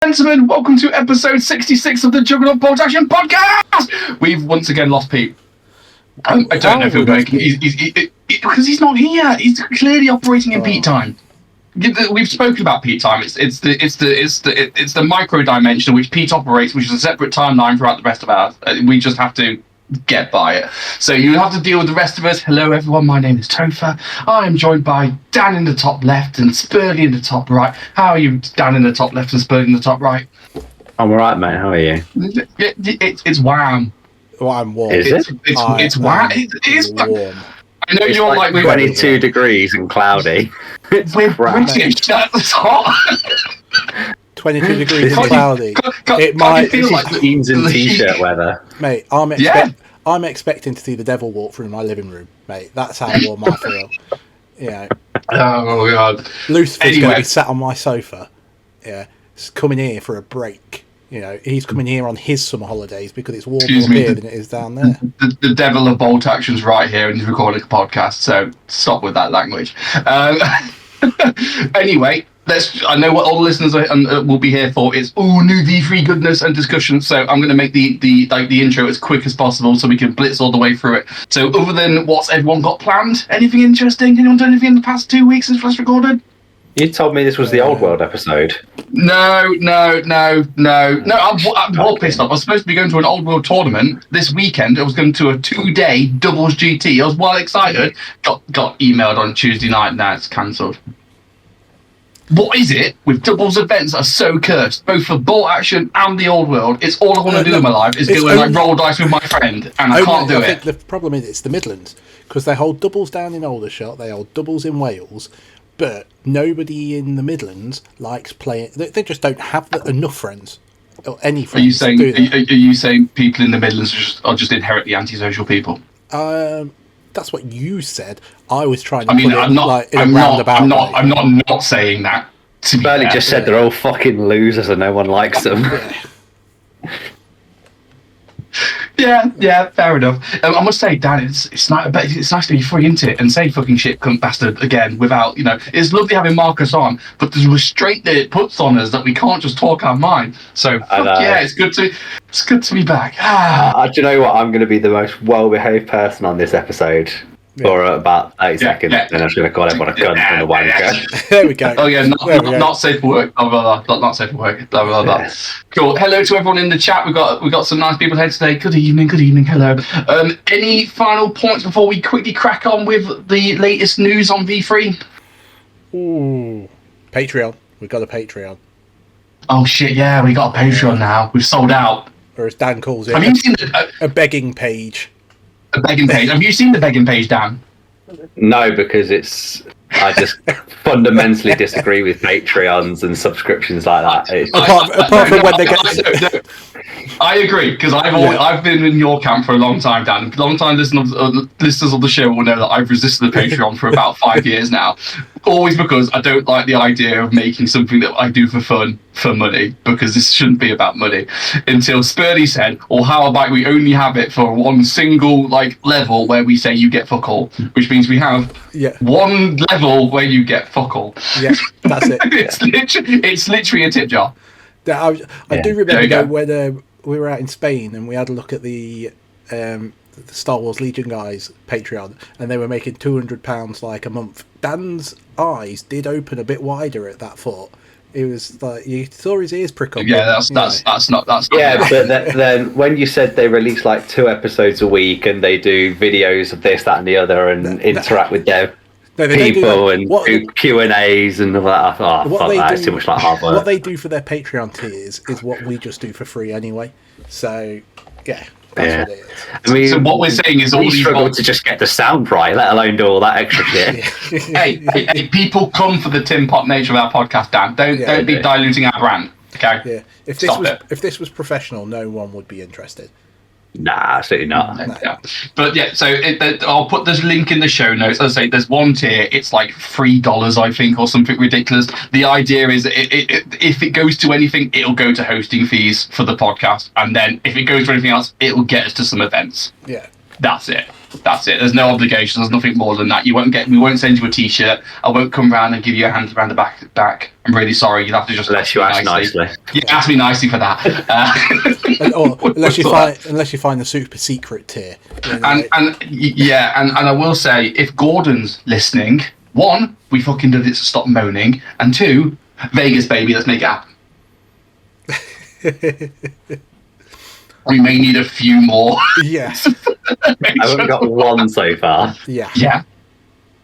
Gentlemen, welcome to episode 66 of the Juggernaut Bolt Action Podcast! We've once again lost Pete. I don't know if we're making... because he's not here. He's clearly operating in Pete time. We've spoken about Pete time. It's the micro dimension in which Pete operates, which is a separate timeline throughout the rest of ours. We just have to get by it. So you have to deal with the rest of us. Hello everyone, my name is Topher. I am joined by Dan in the top left and Spurley in the top right. How are you, Dan in the top left and Spurley in the top right? I'm alright, mate. How are you? It's wham. Well, I'm warm. Is it? It's wham. It is warm. I know you're like 22 degrees and cloudy. We're British. That's hot. 22 degrees and cloudy. It might feel like jeans and t-shirt weather. Mate, I'm expecting to see the devil walk through my living room, mate. That's how warm I feel. Yeah. Oh god. Lucifer's going to be sat on my sofa. Yeah. He's coming here for a break. You know, he's coming here on his summer holidays because it's warmer up here than it is down there. The devil of bolt action's right here and he's recording a podcast, so stop with that language. Anyway, I know what all the listeners will be here for is new V3 goodness and discussion. So I'm going to make the intro as quick as possible so we can blitz all the way through it. So other than what's everyone got planned, anything interesting? Anyone done anything in the past 2 weeks since last recorded? You told me this was the Old World episode. No. I'm all pissed off. I was supposed to be going to an Old World tournament this weekend. I was going to a 2-day doubles GT. I was well excited. Got emailed on Tuesday night. Now it's cancelled. What is it with doubles events that are so cursed, both for Bolt Action and the Old World? It's all I want to do in my life is go and like roll dice with my friend, and I can't do it. The problem is it's the Midlands, because they hold doubles down in Aldershot, they hold doubles in Wales, but nobody in the Midlands likes playing. They just don't have enough friends or any friends. Are you saying people in the Midlands are just inherently antisocial people? That's what you said. I was trying to I'm not saying that. Burley just said they're all fucking losers and no one likes them. Yeah, fair enough. I must say, Dan, it's nice to be free into it and say fucking shit, cunt bastard again without, it's lovely having Marcus on, but there's a restraint that it puts on us that we can't just talk our mind. So it's good to be back. Do you know what? I'm going to be the most well-behaved person on this episode. For about 8 seconds, then I'm just going to call everyone a cunt and a wanker. There we go. Oh yeah, not safe for work. Not safe for work. Cool. Hello to everyone in the chat. We got some nice people here today. Good evening. Hello. Any final points before we quickly crack on with the latest news on V3? Ooh, Patreon. We've got a Patreon. Oh shit! Yeah, we got a Patreon now. We've sold out. Or as Dan calls it, have you seen a begging page? A begging page. Have you seen the begging page, Dan? No, because I just fundamentally disagree with Patreons and subscriptions like that. Apart from when they get... I agree, because I've been in your camp for a long time, Dan. Long time listeners of the show will know that I've resisted the Patreon for about 5 years now. Always because I don't like the idea of making something that I do for fun for money, because this shouldn't be about money. Until Spurley said, how about we only have it for one single level where we say you get fuck all, which means we have one level where you get fuck all. Yeah, that's it. It's literally a tip jar. I do remember when we were out in Spain and we had a look at the Star Wars Legion guys Patreon, and they were making £200 a month. Dan's eyes did open a bit wider at that thought. It was like you saw his ears prick up. Yeah, that's not. Yeah, but then when you said they release 2 episodes a week and they do videos of this, that, and the other, and interact with their people and do Q&As and all that, I thought, that's too much like hard work. What they do for their Patreon tiers is what we just do for free anyway. So yeah. That's what it is. I mean, so what we're saying is we struggle to just get the sound right, let alone do all that extra shit. hey, people come for the tin pot nature of our podcast, Dan. Don't be diluting our brand. Okay. Yeah. If this was professional, no one would be interested. Nah, absolutely not. No. Yeah. But yeah, so I'll put this link in the show notes. As I say, there's one tier. It's like $3, I think, or something ridiculous. The idea is if it goes to anything, it'll go to hosting fees for the podcast, and then if it goes to anything else, it'll get us to some events. Yeah. That's it. There's no obligation. There's nothing more than that. We won't send you a T-shirt. I won't come round and give you a hand around the back. I'm really sorry. You'll have to just unless you ask nicely. You ask me nicely for that. Unless you find the super secret tier. And I will say, if Gordon's listening, 1, we fucking did it, so stop moaning, and 2, Vegas baby, let's make it happen. We may need a few more. Yeah. I haven't got one so far. Yeah.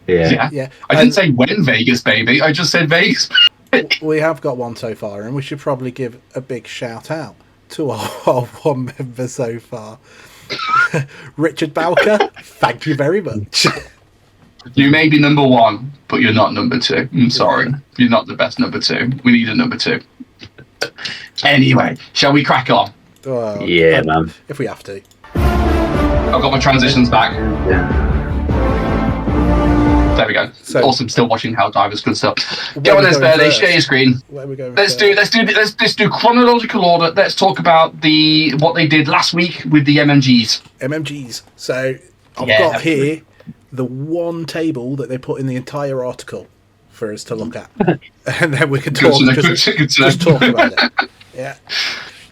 I didn't say when Vegas, baby. I just said Vegas. We have got one so far, and we should probably give a big shout out to our one member so far. Richard Bowker, thank you very much. You may be number 1, but you're not number 2. I'm sorry. You're not the best number 2. We need a number 2. Anyway, shall we crack on? Yeah, man. If we have to. I've got my transitions back. Yeah. There we go. So, awesome. Still watching Helldivers, good stuff. Go on, Barely. Share your screen. Where are we going? Let's do chronological order. Let's talk about what they did last week with the MMGs. MMGs. So I've got here the one table that they put in the entire article for us to look at, and then we can talk. Just talk about it. Yeah.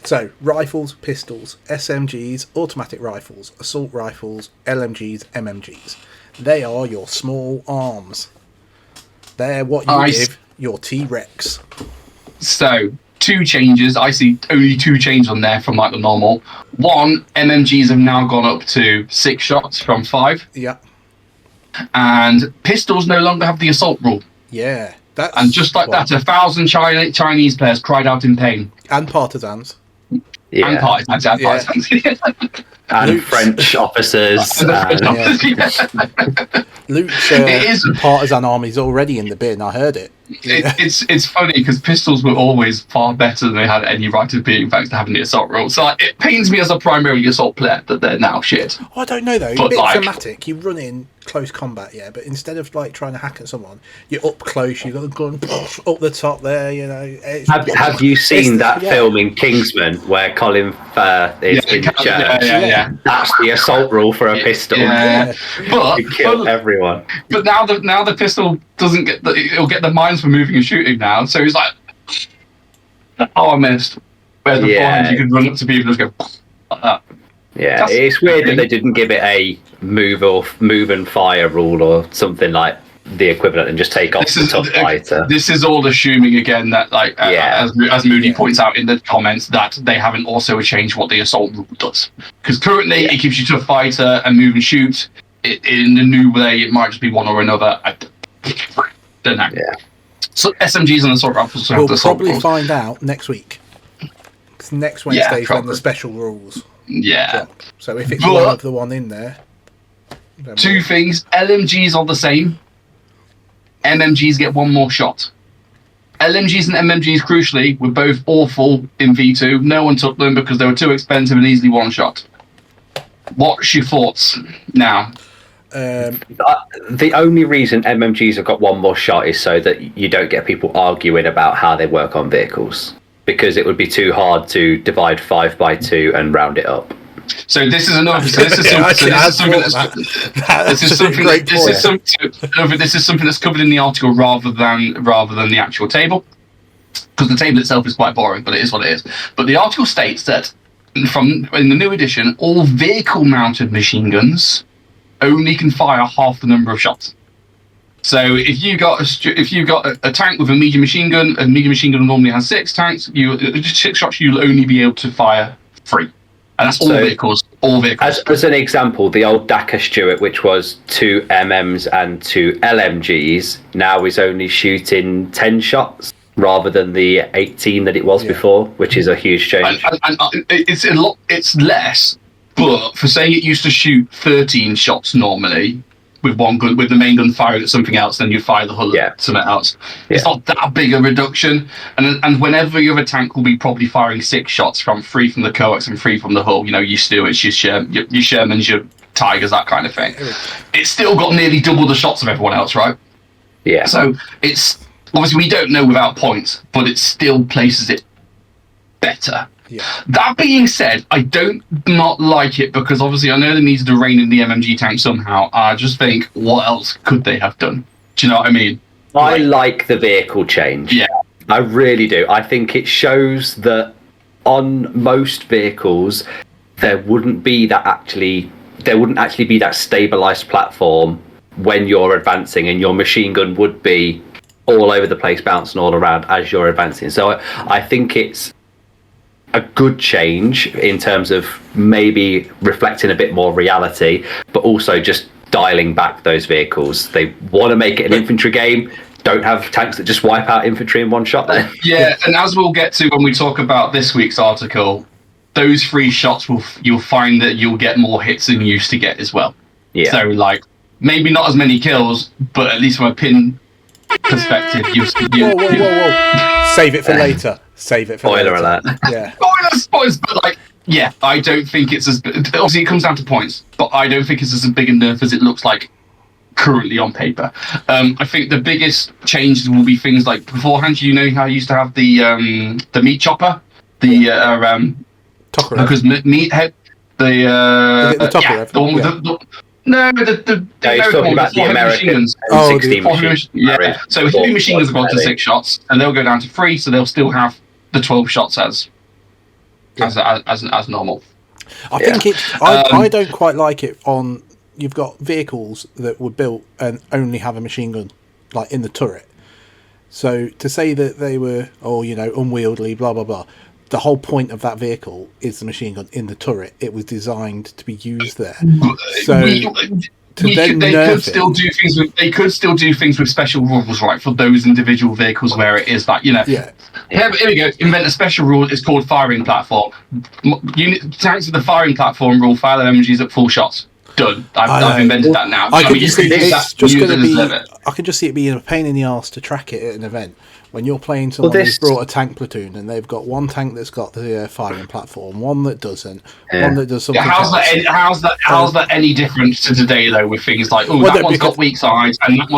So, rifles, pistols, SMGs, automatic rifles, assault rifles, LMGs, MMGs. They are your small arms. They're what you give your T-Rex. So, 2 changes. I see only 2 changes on there from like the normal. 1, MMGs have now gone up to 6 shots from 5. Yeah. And pistols no longer have the assault rule. Yeah. And just like that, 1,000 Chinese players cried out in pain. And partisans. Yeah. And partisans. And French officers. Luke's partisan army's already in the bin. I heard it. It's funny because pistols were always far better than they had any right of being thanks to having the assault rule. So it pains me as a primary assault player that they're now shit. Oh, I don't know though. It's a bit thematic. You run in close combat, but instead of like trying to hack at someone, you're up close. You've got the gun up the top there. Have you seen that film in Kingsman where Colin Firth is in church? Yeah. That's the assault rule for a pistol. Yeah. But you kill everyone. But now the pistol doesn't get it'll get the mines for moving and shooting now. So he's like, I missed. Whereas beforehand you could run up to people and just go like that. Yeah, it's weird that they didn't give it a move and fire rule or something like the equivalent and just take off the tough fighter. This is all assuming again that as Moody points out in the comments that they haven't also changed what the assault rule does. Because currently it gives you tough fighter and move and shoot. In the new way it might just be one or another. I don't know. Yeah. So SMGs and assault rifles. We'll probably find out next week. Because next Wednesday's when the special rules. Yeah. Drop. So if it's one of the one in there. 2 things. LMGs are the same. MMGs get 1 more shot. LMGs and MMGs, crucially, were both awful in V2. No one took them because they were too expensive and easily one-shot. What's your thoughts now? The only reason MMGs have got 1 more shot is so that you don't get people arguing about how they work on vehicles. Because it would be too hard to divide 5 by 2 and round it up. So this is another. This is something that's covered in the article rather than the actual table, because the table itself is quite boring, but it is what it is. But the article states that in the new edition, all vehicle-mounted machine guns only can fire half the number of shots. So if you got a tank with a medium machine gun normally has 6 tanks. 6 shots, you'll only be able to fire 3. And that's all vehicles. All vehicles. As an example, the old Dakar Stuart, which was 2 MMs and 2 LMGs, now is only shooting 10 shots rather than the 18 that it was before, which is a huge change. And it's a lot. It's less, but for saying it used to shoot 13 shots normally with one gun, with the main gun firing at something else, then you fire the hull at something else. It's not that big a reduction, and whenever you have a tank, will be probably firing 6 shots from 3 from the coax and 3 from the hull. You know, your Stuarts, your Shermans, your Tigers, that kind of thing. It's still got nearly double the shots of everyone else, right? Yeah. So it's obviously we don't know without points, but it still places it better. Yeah. That being said, I don't not like it because obviously I know they needed to rein in the MMG tank somehow. I just think, what else could they have done? Do you know what I mean? I like the vehicle change. Yeah. I really do. I think it shows that on most vehicles there wouldn't actually be that stabilized platform when you're advancing, and your machine gun would be all over the place, bouncing all around as you're advancing. So I think it's a good change in terms of maybe reflecting a bit more reality, but also just dialing back those vehicles. They want to make it an infantry game. Don't have tanks that just wipe out infantry in one shot then. Yeah, and as we'll get to when we talk about this week's article, those 3 shots you'll find that you'll get more hits than you used to get as well. Yeah. So like maybe not as many kills, but at least from a pin perspective, whoa. Save it for later. Save it for Spoiler later. alert. Yeah. Spoilers, but like, yeah, I don't think it's as... Obviously, it comes down to points, but I don't think it's as big a nerf as it looks like currently on paper. I think the biggest changes will be things like beforehand, you know how I used to have the meat chopper? Because meathead... The Tokarev? The one with the no, the he's talking about the American 16 machine. Yeah, so heavy machine guns have gone to 6 shots, and they'll go down to 3, so they'll still have the 12 shots as normal. I think I don't quite like it on... You've got vehicles that were built and only have a machine gun, like in the turret. So to say that they were, unwieldy, blah, blah, blah, the whole point of that vehicle is the machine gun in the turret. It was designed to be used there. So they could still do things with special rules, right, for those individual vehicles where it is like, Yeah. Here we go. Invent a special rule. It's called firing platform. Tanks with the firing platform rule fire their MMGs at full shots. Done. I've invented that now. I can just see it being a pain in the arse to track it at an event. When you're playing someone who's brought a tank platoon and they've got one tank that's got the firing platform, one that doesn't, one that does something how's that any different to today though, with things like that one's got weak sides and that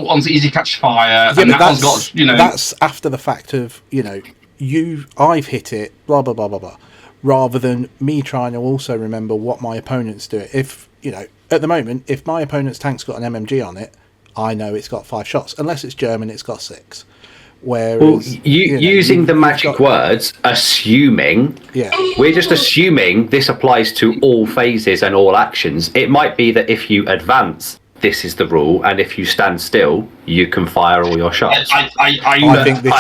one's easy catch fire and that one's got that's after the fact of I've hit it, blah blah blah blah blah, rather than me trying to also remember what my opponents do. If at the moment, if my opponent's tank's got an MMG on it, I know it's got 5 shots. Unless it's German, it's got 6. Whereas, using the magic words, assuming, we're just assuming this applies to all phases and all actions. It might be that if you advance, this is the rule, and if you stand still, you can fire all your shots. I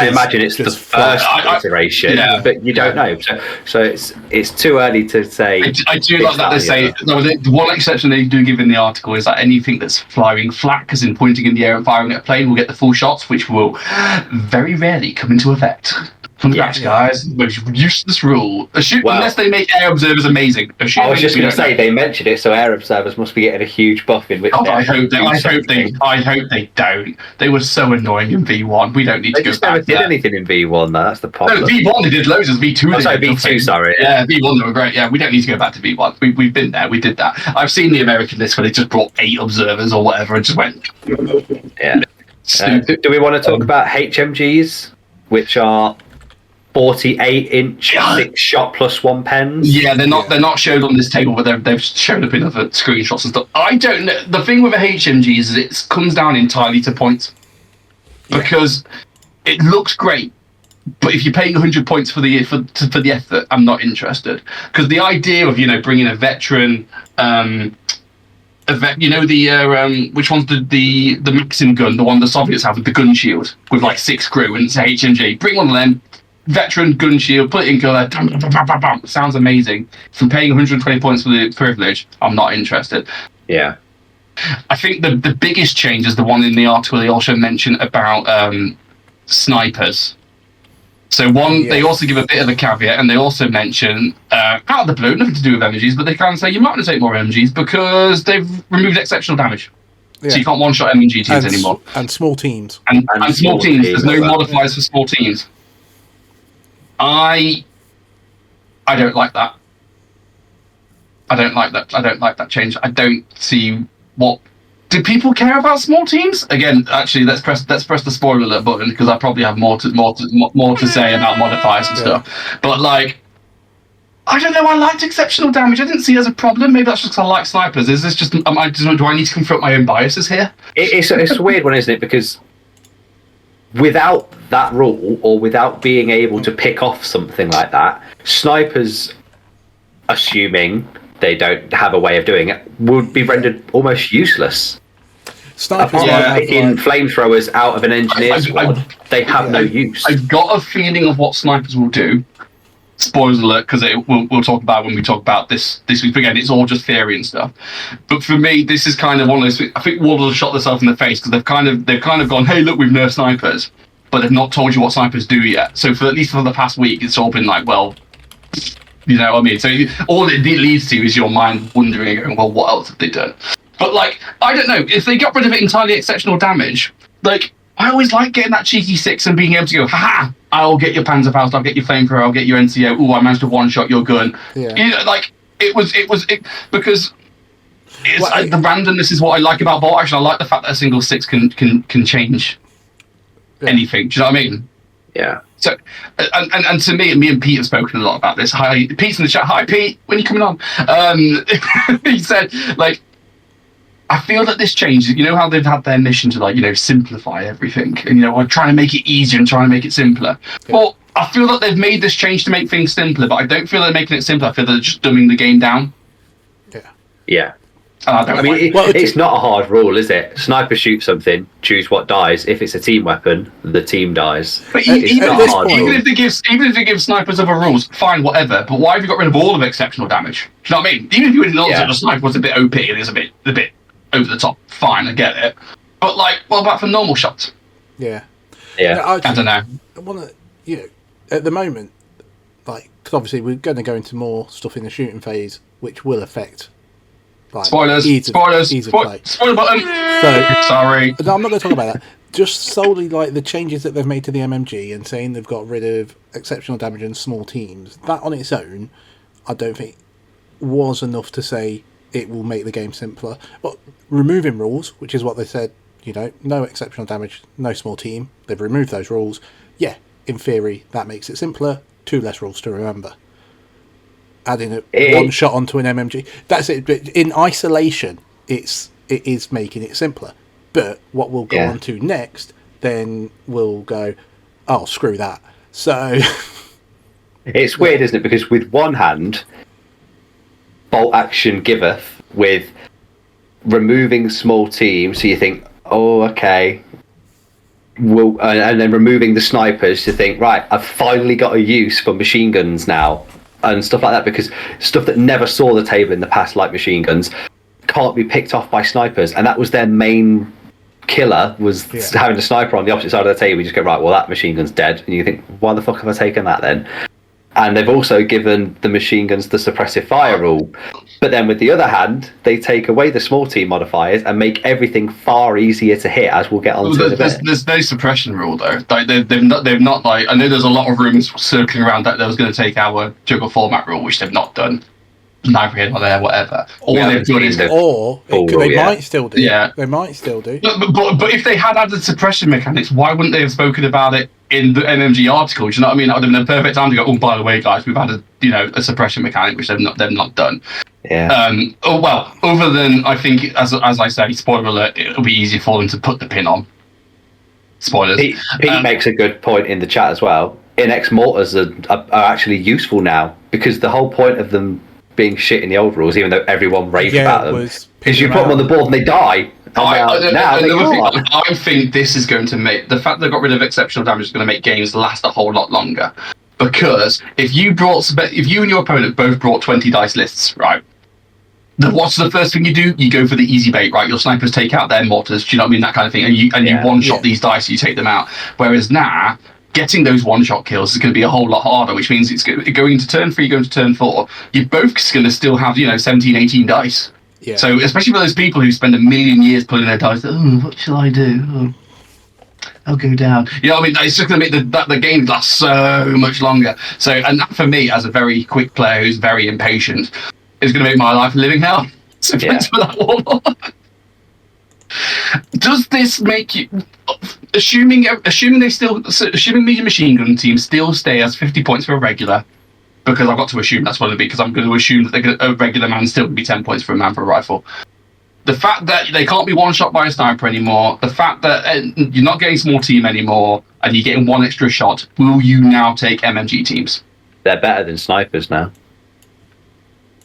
imagine it's the first iteration, but you don't know. So it's too early to say. I do like that they say the one exception they do give in the article is that anything that's flying flat, as in pointing in the air and firing at a plane, will get the full shots, which will very rarely come into effect. Congrats, guys. Use this rule. Unless they make air observers amazing. I was just going to say, they mentioned it, so air observers must be getting a huge buff in which I hope they don't. They were so annoying in V1. We don't need to go back. They just never did anything in V1, though. That's the problem. No, V1 they did loads of V2. V2, sorry. Yeah, V1 they were great. Yeah, we don't need to go back to V1. We've been there. We did that. I've seen the American list where they just brought 8 observers or whatever and just went. Yeah. Do we want to talk about HMGs, which are 48-inch 6-shot plus 1 pens? Yeah, they're not shown on this table, but they've shown up in other screenshots and stuff. I don't know. The thing with a HMG is it comes down entirely to points, because it looks great, but if you're paying 100 points for the effort, I'm not interested. Because the idea of bringing a veteran, which one's the Maxim gun, the one the Soviets have with the gun shield with like 6 crew, and it's a HMG. Bring one of them. Veteran gun shield, put it in color. Sounds amazing. From paying 120 points for the privilege, I'm not interested. Yeah, I think the biggest change is the one in the article they also mention about snipers. So they also give a bit of a caveat, and they also mention out of the blue, nothing to do with MMGs, but they can say you might want to take more MMGs because they've removed exceptional damage. Yeah. So you can't one-shot MMG teams anymore. And small teams. And small teams. There's no modifiers for small teams. I don't like that. I don't like that change. I don't see what do people care about small teams? Again, actually, let's press the spoiler alert button because I probably have more to say about modifiers and stuff. But like, I don't know. I liked exceptional damage. I didn't see it as a problem. Maybe that's just because I like snipers. Is this just? Do I need to confront my own biases here? It's a weird one, isn't it? Because without that rule, or without being able to pick off something like that, snipers, assuming they don't have a way of doing it, would be rendered almost useless. Snipers picking flamethrowers out of an engineer squad, they have no use. I've got a feeling of what snipers will do. Spoilers alert, because we'll talk about when we talk about this week. Again, it's all just theory and stuff. But for me, this is kind of one of those. I think Wardle have shot themselves in the face because they've kind of gone, hey, look, we've nerfed snipers, but they've not told you what snipers do yet. So for at least for the past week, it's all been like, well, you know what I mean. So all it leads to is your mind wondering, going, well, what else have they done? But like, I don't know if they got rid of it entirely exceptional damage. Like, I always like getting that cheeky 6 and being able to go, haha, I'll get your Panzerfaust, I'll get your Flamethrower, I'll get your NCO. Ooh, I managed to one-shot your gun. Yeah. You know, like, it because it's the randomness is what I like about bolt action. I like the fact that a single 6 can change anything. Do you know what I mean? Yeah. So, and to me and Pete have spoken a lot about this. Hi, Pete's in the chat. Hi, Pete. When are you coming on? He said, like, I feel that this change, you know how they've had their mission to, like, you know, simplify everything, and, you know, we're trying to make it easier and trying to make it simpler. Yeah. Well, I feel that they've made this change to make things simpler, but I don't feel they're making it simpler. I feel they're just dumbing the game down. Yeah. It's not a hard rule, is it? Sniper shoots something, choose what dies. If it's a team weapon, the team dies. But even if they give snipers other rules, fine, whatever. But why have you got rid of all of exceptional damage? Do you know what I mean? Even if you know that the sniper was a bit OP and is a bit over the top, fine, I get it. But like, what about for normal shots? Yeah. No, I don't know. I want to, you know, at the moment, like, because obviously we're going to go into more stuff in the shooting phase, which will affect. Like, spoiler button. So, sorry. No, I'm not going to talk about that. Just solely like the changes that they've made to the MMG and saying they've got rid of exceptional damage and small teams. That on its own, I don't think was enough to say it will make the game simpler. But removing rules, which is what they said, you know, no exceptional damage, no small team. They've removed those rules. Yeah, in theory, that makes it simpler. 2 less rules to remember. Adding one shot onto an MMG. That's it. But in isolation, it is making it simpler. But what we'll go on to next, then we'll go, oh, screw that. So it's weird, isn't it? Because with one hand, bolt action giveth with removing small teams, so you think, oh, okay. And then removing the snipers, you think, right, I've finally got a use for machine guns now. And stuff like that, because stuff that never saw the table in the past, like machine guns, can't be picked off by snipers. And that was their main killer, was having a sniper on the opposite side of the table. You just go, right, well, that machine gun's dead. And you think, why the fuck have I taken that then? And they've also given the machine guns the suppressive fire rule. But then with the other hand, they take away the small team modifiers and make everything far easier to hit, as we'll get on to in a bit. There's no suppression rule, though. Like, they've not, like, I know there's a lot of rumours circling around that they was going to take our juggle format rule, which they've not done. Neither here nor there, whatever. All they've done is... They might still do. Yeah. They might still do. But if they had added suppression mechanics, why wouldn't they have spoken about it in the MMG article? Do you know what I mean? That would have been a perfect time to go, oh, by the way, guys, we've added, you know, a suppression mechanic, which they've not done. Yeah. Other than, I think, as I say, spoiler alert, it'll be easier for them to put the pin on. Spoilers. Pete makes a good point in the chat as well. NX mortars are actually useful now, because the whole point of them being shit in the old rules, even though everyone raved about them, is you put them on the board and they die. I think this is going to make the fact they got rid of exceptional damage is going to make games last a whole lot longer. Because if you and your opponent both brought 20 dice lists, right? What's the first thing you do? You go for the easy bait, right? Your snipers take out their mortars. Do you know what I mean? That kind of thing, and you one shot these dice, you take them out. Whereas now, getting those one-shot kills is going to be a whole lot harder, which means it's going into turn 3, going to turn 4. You're both going to still have, 17, 18 dice. Yeah. So, especially for those people who spend a million years pulling their dice, what shall I do? Oh, I'll go down. You know what I mean? It's just going to make the game last so much longer. So, and that for me, as a very quick player who's very impatient, is going to make my life a living hell. So, thanks for that, Warlock. Does this make you, assuming the machine gun team still stay as 50 points for a regular, because I've got to assume that's what it'll be, because I'm going to assume that a regular man still will be 10 points for a man for a rifle. The fact that they can't be one shot by a sniper anymore, the fact that you're not getting small team anymore, and you're getting one extra shot, will you now take MMG teams? They're better than snipers now.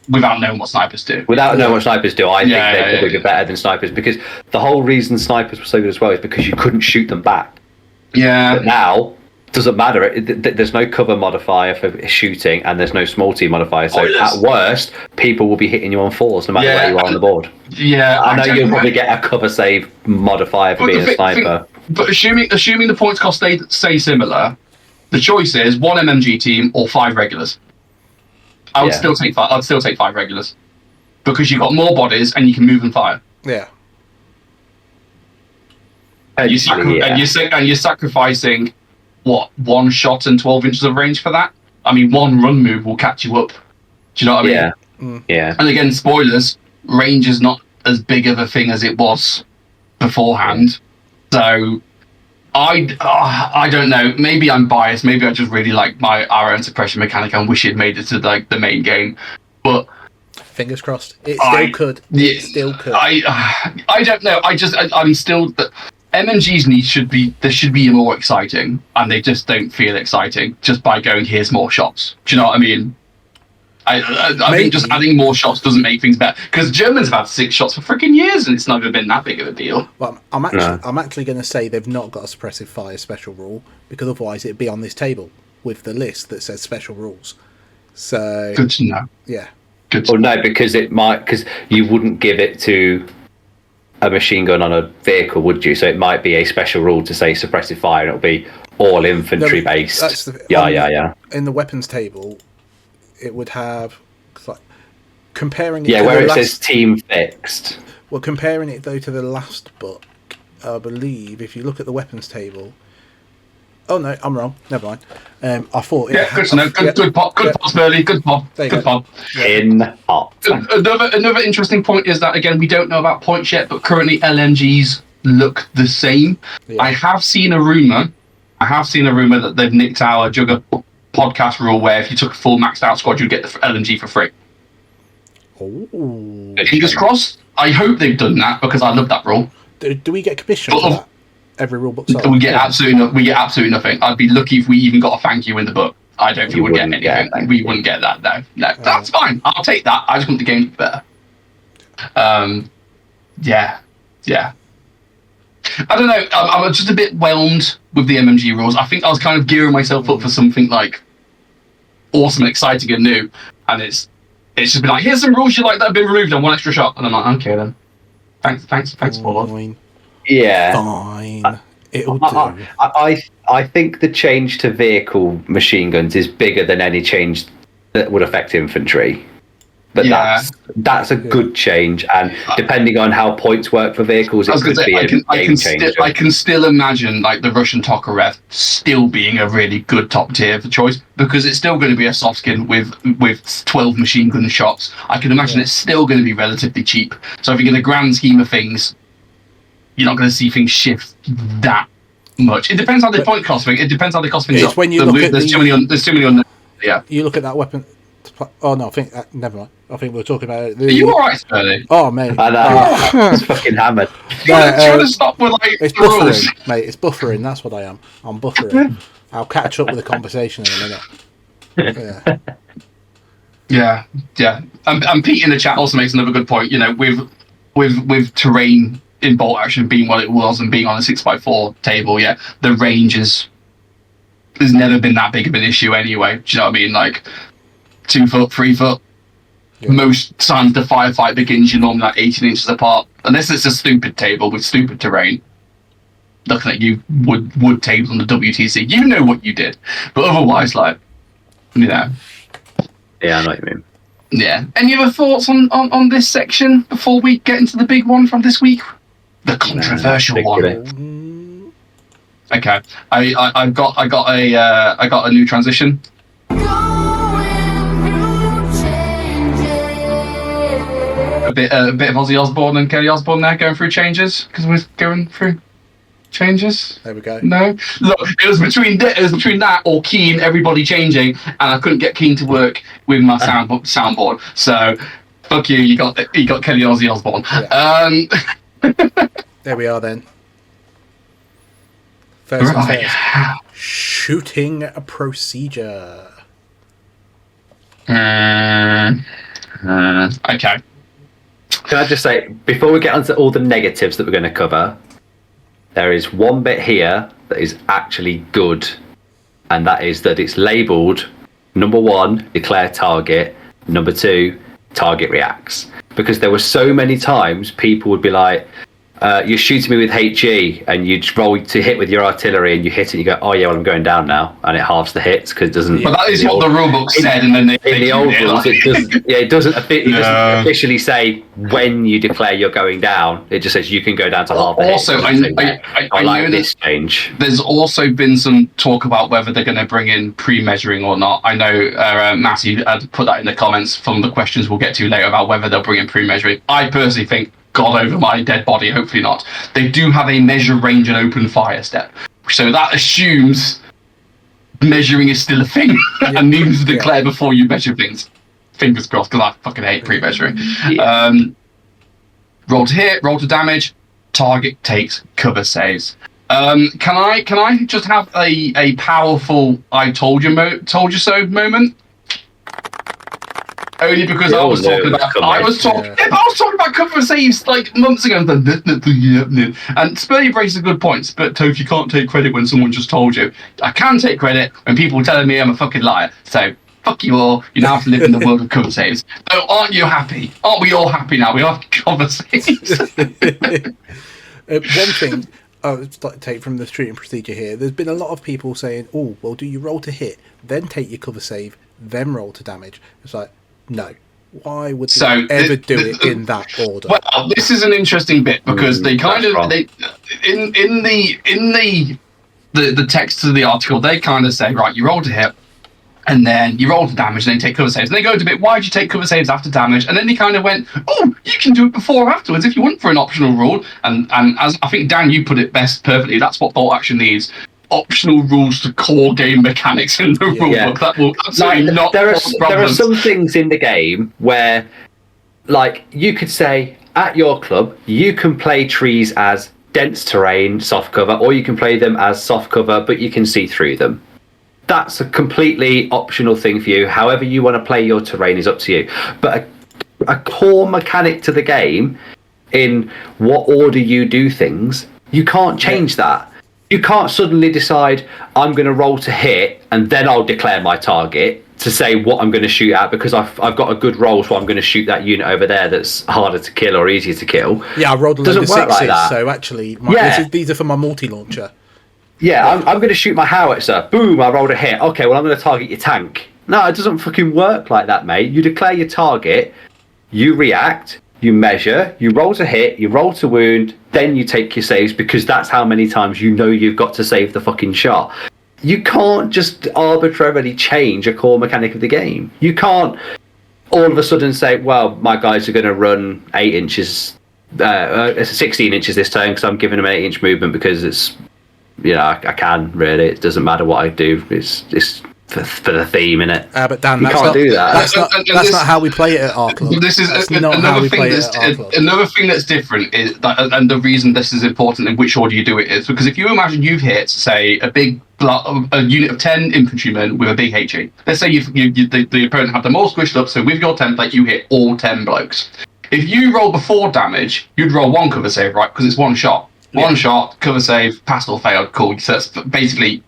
Without knowing what snipers do. Without knowing what snipers do, I think they're probably better than snipers, because the whole reason snipers were so good as well is because you couldn't shoot them back. Yeah. But now, it doesn't matter. There's no cover modifier for shooting, and there's no small team modifier. So at worst, people will be hitting you on fours no matter where you are on the board. Yeah, I know you'll probably get a cover save modifier for being a sniper. But assuming the points cost stay similar, the choice is one MMG team or 5 regulars. I would still take 5. I'd still take 5 regulars because you've got more bodies and you can move and fire. Yeah. And you're sacrificing what, 1 shot and 12 inches of range for that? I mean, 1 run move will catch you up. Do you know what I mean? Yeah. And again, spoilers, range is not as big of a thing as it was beforehand. So I don't know. Maybe I'm biased. Maybe I just really like my iron suppression mechanic and wish it made it to like the main game. But fingers crossed. It still could. It still could. I don't know. I'm still. MMGs should be more exciting, and they just don't feel exciting just by going, here's more shots. Do you know what I mean? I think just adding more shots doesn't make things better, because Germans have had 6 shots for freaking years, and it's never been that big of a deal. Well, I'm actually going to say they've not got a suppressive fire special rule, because otherwise it'd be on this table with the list that says special rules. So good to know. Yeah. Good. To know. No, because you wouldn't give it to a machine gun on a vehicle, would you? So it might be a special rule to say suppressive fire, and it'll be all infantry based. Yeah. In the weapons table, it would have comparing it. Yeah, where it says team fixed. Well, comparing it though to the last book, I believe if you look at the weapons table. Oh no, I'm wrong. Never mind. I thought. Yeah, good to know. Good pop. Good pop, Burley. Good pop. Good pop. In hot. Another interesting point is that again we don't know about points yet, but currently LMGs look the same. Yeah. I have seen a rumor that they've nicked our Jugger podcast rule where if you took a full maxed out squad, you'd get the LMG for free. Oh. Fingers crossed. I hope they've done that because I love that rule. Do we get commission for that? Every rule book. We get absolutely nothing. I'd be lucky if we even got a thank you in the book. I don't think we would get anything. We wouldn't get that. No. That's fine. I'll take that. I just want the game to be better. Yeah. I don't know. I'm just a bit whelmed with the MMG rules. I think I was kind of gearing myself up for something like awesome, exciting, and new, and it's just been like, here's some rules you like that have been removed and 1 extra shot, and I'm like, okay then. Thanks, Paul. Yeah. Fine. It'll do. I think the change to vehicle machine guns is bigger than any change that would affect infantry. But that's a good change, and depending on how points work for vehicles, it could be a game changer. I can still imagine like the Russian Tokarev still being a really good top tier for choice, because it's still going to be a soft skin with 12 machine gun shots. I can imagine it's still going to be relatively cheap. So if you're in the grand scheme of things, you're not going to see things shift that much. It depends how they point cost things. It depends how they cost things. It's when you look at there's too many on. Yeah. You look at that weapon. Oh no! I think never mind. I think we were talking about it. Are you alright, Sterling? Oh mate, I know. It's fucking hammered. Do you want to stop with like it's buffering, rules? Mate. It's buffering. That's what I am. I'm buffering. I'll catch up with the conversation in a minute. Yeah. And Pete in the chat also makes another good point. You know, with terrain in bolt action being what it was and being on a 6x4 table, the range has never been that big of an issue anyway. Do you know what I mean? Like 2 foot, 3 foot. Yeah. Most times the firefight begins, you're normally like 18 inches apart. Unless it's a stupid table with stupid terrain. Looking at you, wood tables on the WTC. You know what you did. But otherwise, like, you know. Yeah, I know what you mean. Yeah. Any other thoughts on this section before we get into the big one from this week? The controversial one. Okay. I got a new transition. a bit of Ozzy Osbourne and Kelly Osbourne there going through changes because we're going through changes. There we go. No, look, it was between that or Keen, everybody changing, and I couldn't get Keen to work with my soundboard. So, fuck you. You got Kelly Ozzy Osbourne. Yeah. There we are then. First things first. Shooting a procedure. Okay. Can I just say, before we get onto all the negatives that we're going to cover, there is one bit here that is actually good, and that is that it's labelled number 1, declare target, number 2, target reacts. Because there were so many times people would be like, you're shooting me with HE, and you'd roll to hit with your artillery, and you hit it, and you go, oh yeah, well, I'm going down now, and it halves the hits because it doesn't. But that is what the rulebook said, and then in the old rules, it doesn't officially say when you declare you're going down. It just says you can go down to half the hits. Also, I know this change. There's also been some talk about whether they're going to bring in pre-measuring or not. I know Matthew had put that in the comments from the questions we'll get to later about whether they'll bring in pre-measuring. I personally think, God over my dead body, hopefully not. They do have a measure, range, and open fire step. So that assumes measuring is still a thing and needs to declare before you measure things. Fingers crossed, because I fucking hate pre-measuring. Yeah. Roll to hit, roll to damage, target takes cover saves. Can I just have a powerful I told you so moment? Only because I was talking about cover saves like months ago. And Spurdy raises a good point, but Toph, you can't take credit when someone just told you. I can take credit when people are telling me I'm a fucking liar. So fuck you all. You now have to live in the world of cover saves. So aren't you happy? Aren't we all happy now? We have cover saves. One thing I would like to take from the shooting procedure here, there's been a lot of people saying, oh, well, do you roll to hit, then take your cover save, then roll to damage? It's like, no. Why would they ever do it in that order? Well, this is an interesting bit because they kind of in the text of the article they kind of say, right, you roll to hit and then you roll to damage and then take cover saves. And they go into a bit, why do you take cover saves after damage? And then they kind of went, oh, you can do it before or afterwards if you want for an optional rule. And as I think Dan, you put it best perfectly, that's what Bolt Action needs. Optional rules to core game mechanics in the rulebook. That will absolutely not. There are some things in the game where, like, you could say at your club you can play trees as dense terrain, soft cover, or you can play them as soft cover, but you can see through them. That's a completely optional thing for you. However you want to play your terrain is up to you. But a core mechanic to the game, in what order you do things, you can't change that. You can't suddenly decide I'm going to roll to hit and then I'll declare my target to say what I'm going to shoot at because I've got a good roll, so I'm going to shoot that unit over there that's harder to kill or easier to kill. Yeah, I rolled a load of sixes, so actually these are for my multi-launcher. Yeah, I'm going to shoot my howitzer. Boom, I rolled a hit. Okay, well, I'm going to target your tank. No, it doesn't fucking work like that, mate. You declare your target, you react, you measure, you roll to hit, you roll to wound, then you take your saves because that's how many times you know you've got to save the fucking shot. You can't just arbitrarily change a core mechanic of the game. You can't all of a sudden say, well, my guys are going to run 8 inches, 16 inches this turn because I'm giving them an 8-inch movement because it's, I can, really. It doesn't matter what I do. It's for the theme, innit? But Dan, you can't do that. That's not how we play it at our club. This is another thing that's different is that, and the reason this is important in which order you do it is because if you imagine you've hit, say, a unit of 10 infantrymen with a big HE. Let's say the opponent have them all squished up, so with your template you hit all 10 blokes. If you roll before damage, you'd roll 1 cover save, right? Because it's 1 shot. One shot, cover save, passed or failed, cool. So it's basically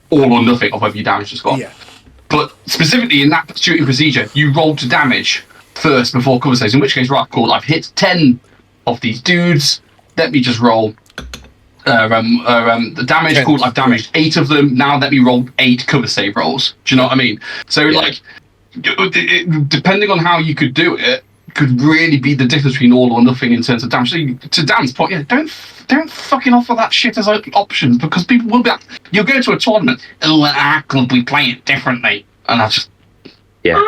all or nothing of whether you damage the squad. Yeah. But specifically in that shooting procedure, you roll to damage first before cover saves, in which case, right, cool, I've hit 10 of these dudes, let me just roll the damage, cool, I've damaged 8 of them, now let me roll 8 cover save rolls. Do you know what I mean? So, depending on how you could do it, could really be the difference between all or nothing in terms of damage. So to Dan's point, don't fucking offer that shit as options because people will be like, you'll go to a tournament, oh, at our club we play it differently. And I just... Yeah.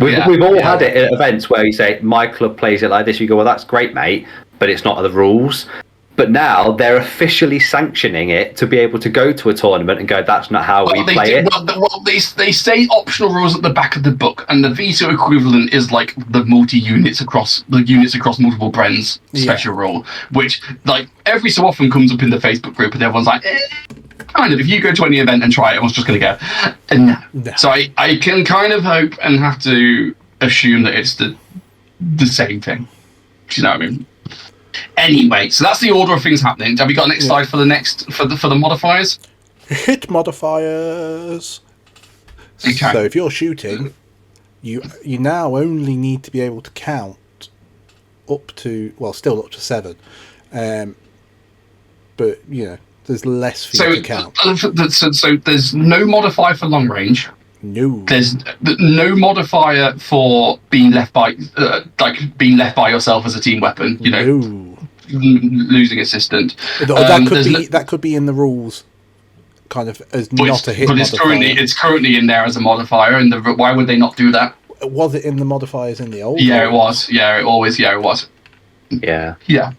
We've all had it at events where you say, my club plays it like this. You go, well, that's great, mate, but it's not the rules. But now they're officially sanctioning it to be able to go to a tournament and go, that's not how we play it. Well, they say optional rules at the back of the book, and the veto equivalent is like the units across multiple brands special rule, which like every so often comes up in the Facebook group, and everyone's like, kind of. If you go to any event and try it, everyone's just going to go, no. So I can kind of hope and have to assume that it's the same thing. Do you know what I mean? Anyway, so that's the order of things happening. Have we got next slide for the modifiers? Hit modifiers. Okay. So if you're shooting, you now only need to be able to count up to still up to 7, but there's less for you to count. So there's no modifier for long range. No. There's no modifier for being left by yourself as a team weapon. Losing assistant. That could be in the rules, kind of as not a hit. But it's currently in there as a modifier. And why would they not do that? Was it in the modifiers in the old? Yeah, it was. Yeah, it always. Yeah, it was. Yeah. Yeah.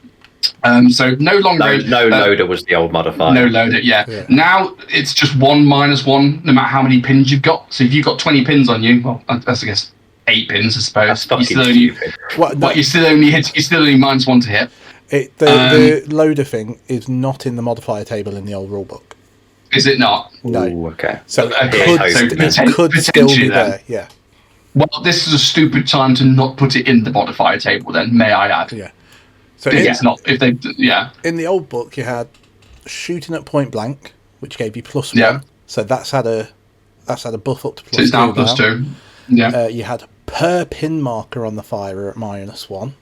So no long range. No loader was the old modifier. No loader, yeah. Now it's just 1-1, no matter how many pins you've got. So if you've got 20 pins on you, well, that's I guess 8 pins, I suppose. That's fucking stupid. You're still only -1 to hit. The loader thing is not in the modifier table in the old rulebook. Is it not? No. Ooh, okay. So it could still be there. Yeah. Well, this is a stupid time to not put it in the modifier table. Then, may I add? Yeah. So it's not if they In the old book, you had shooting at point blank, which gave you +1. Yeah. So that's had a buff up to +2. So it's now +2. Yeah. You had per pin marker on the firer at -1,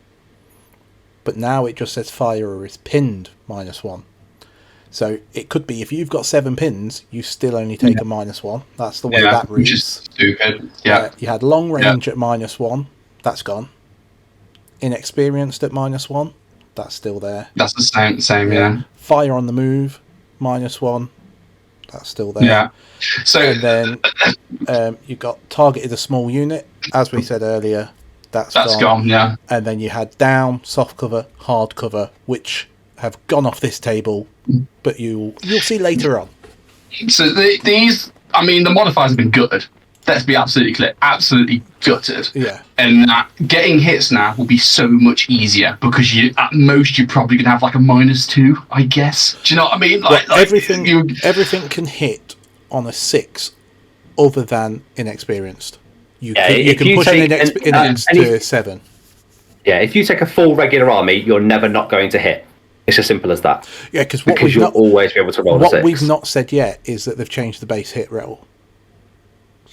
but now it just says firer is pinned -1. So it could be if you've got 7 pins, you still only take a -1. That's the way that reads. Which is stupid. Yeah. You had long range at -1. That's gone. Inexperienced at -1. That's still there. That's the same, yeah. Fire on the move, -1. That's still there. Yeah. So and then you've got targeted a small unit, as we said earlier. That's gone, yeah. And then you had down, soft cover, hard cover, which have gone off this table, but you'll see later on. So the modifiers have been gutted. Let's be absolutely clear. Absolutely gutted. Yeah. And getting hits now will be so much easier because at most you're probably going to have like a -2, I guess. Do you know what I mean? Like everything can hit on a 6 other than inexperienced. You can push an inex to 7. Yeah, if you take a full regular army, you're never not going to hit. It's as simple as that. Yeah, because you'll always be able to roll a 6. What we've not said yet is that they've changed the base hit roll.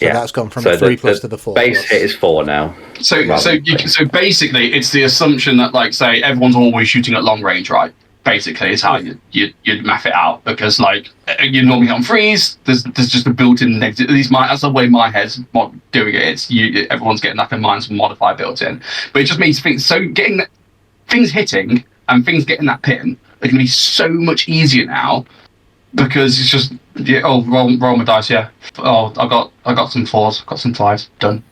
So that's gone from 3+ to the 4+. Base hit is 4 now. So basically, it's the assumption that, like, say, everyone's always shooting at long range, right? Basically, is how you'd math it out because, like, you normally hit on freeze. There's just a built-in negative. At least that's the way my head's doing it. It's everyone's getting like a -1 modifier built in, but it just means things. So getting things hitting and things getting that pin are going to be so much easier now. Because it's just roll my dice, yeah. Oh, I got some 4s, got some 5s, done.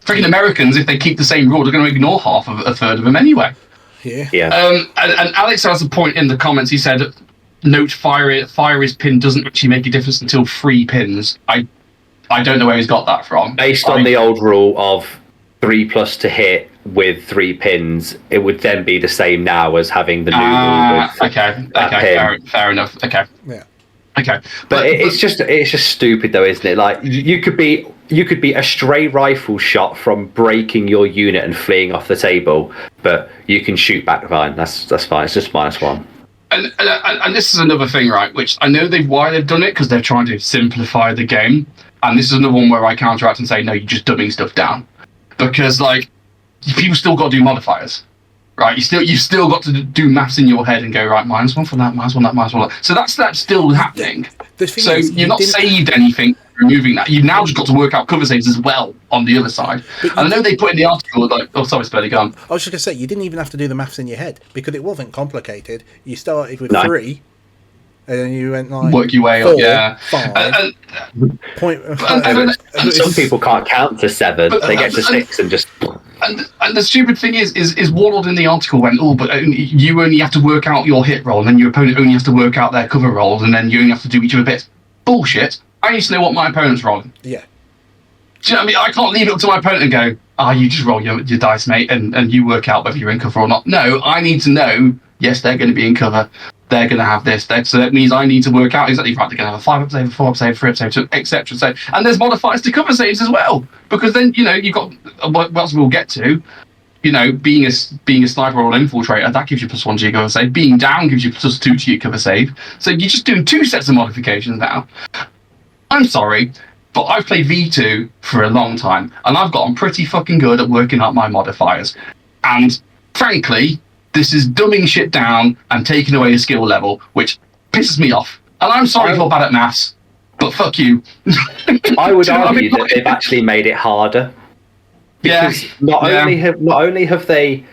Freaking Americans, if they keep the same rule, they're going to ignore a third of them anyway. Yeah. And Alex has a point in the comments. He said, "Note fire is pin doesn't actually make a difference until 3 pins." I don't know where he's got that from. Based on the old rule of 3+ to hit with 3 pins, it would then be the same now as having the new rule. Fair enough. Okay. Yeah. Okay. But it's just stupid though, isn't it? Like you could be a stray rifle shot from breaking your unit and fleeing off the table, but you can shoot back fine. That's fine. It's just -1. And this is another thing, right? Which I know why they've done it because they're trying to simplify the game. And this is another one where I counteract and say, no, you're just dumbing stuff down, because like people still got to do modifiers. Right, you've still got to do maths in your head and go right -1 for that, -1 that, -1 that. So that's still happening. So you're not saved anything removing that. You've now just got to work out cover saves as well on the other side. And I know they put in the article like, oh sorry, Spurley, go on. I was just gonna say you didn't even have to do the maths in your head because it wasn't complicated. You started with 3, and then you went like work your way 4, up. Yeah, 5. Some people can't count to 7. They get to 6 and just. And the stupid thing is Warlord in the article went, but you only have to work out your hit roll, and then your opponent only has to work out their cover rolls, and then you only have to do each of the bits. Bullshit. I need to know what my opponent's rolling. Yeah. Do you know what I mean? I can't leave it up to my opponent and go, you just roll your dice, mate, and you work out whether you're in cover or not. No, I need to know, yes, they're going to be in cover. They're going to have this. So that means I need to work out exactly, right, they're going to have a 5-up save, a 4-up save, 3-up save, etc. So, and there's modifiers to cover saves as well. Because then, you've got, what else we'll get to, being a sniper or an infiltrator, that gives you +1 to your cover save. Being down gives you +2 to your cover save. So you're just doing 2 sets of modifications now. I'm sorry, but I've played V2 for a long time, and I've gotten pretty fucking good at working out my modifiers. And frankly, this is dumbing shit down and taking away a skill level, which pisses me off. And I'm sorry if you're bad at maths, but fuck you. I would argue that they've actually made it harder. Because not only have they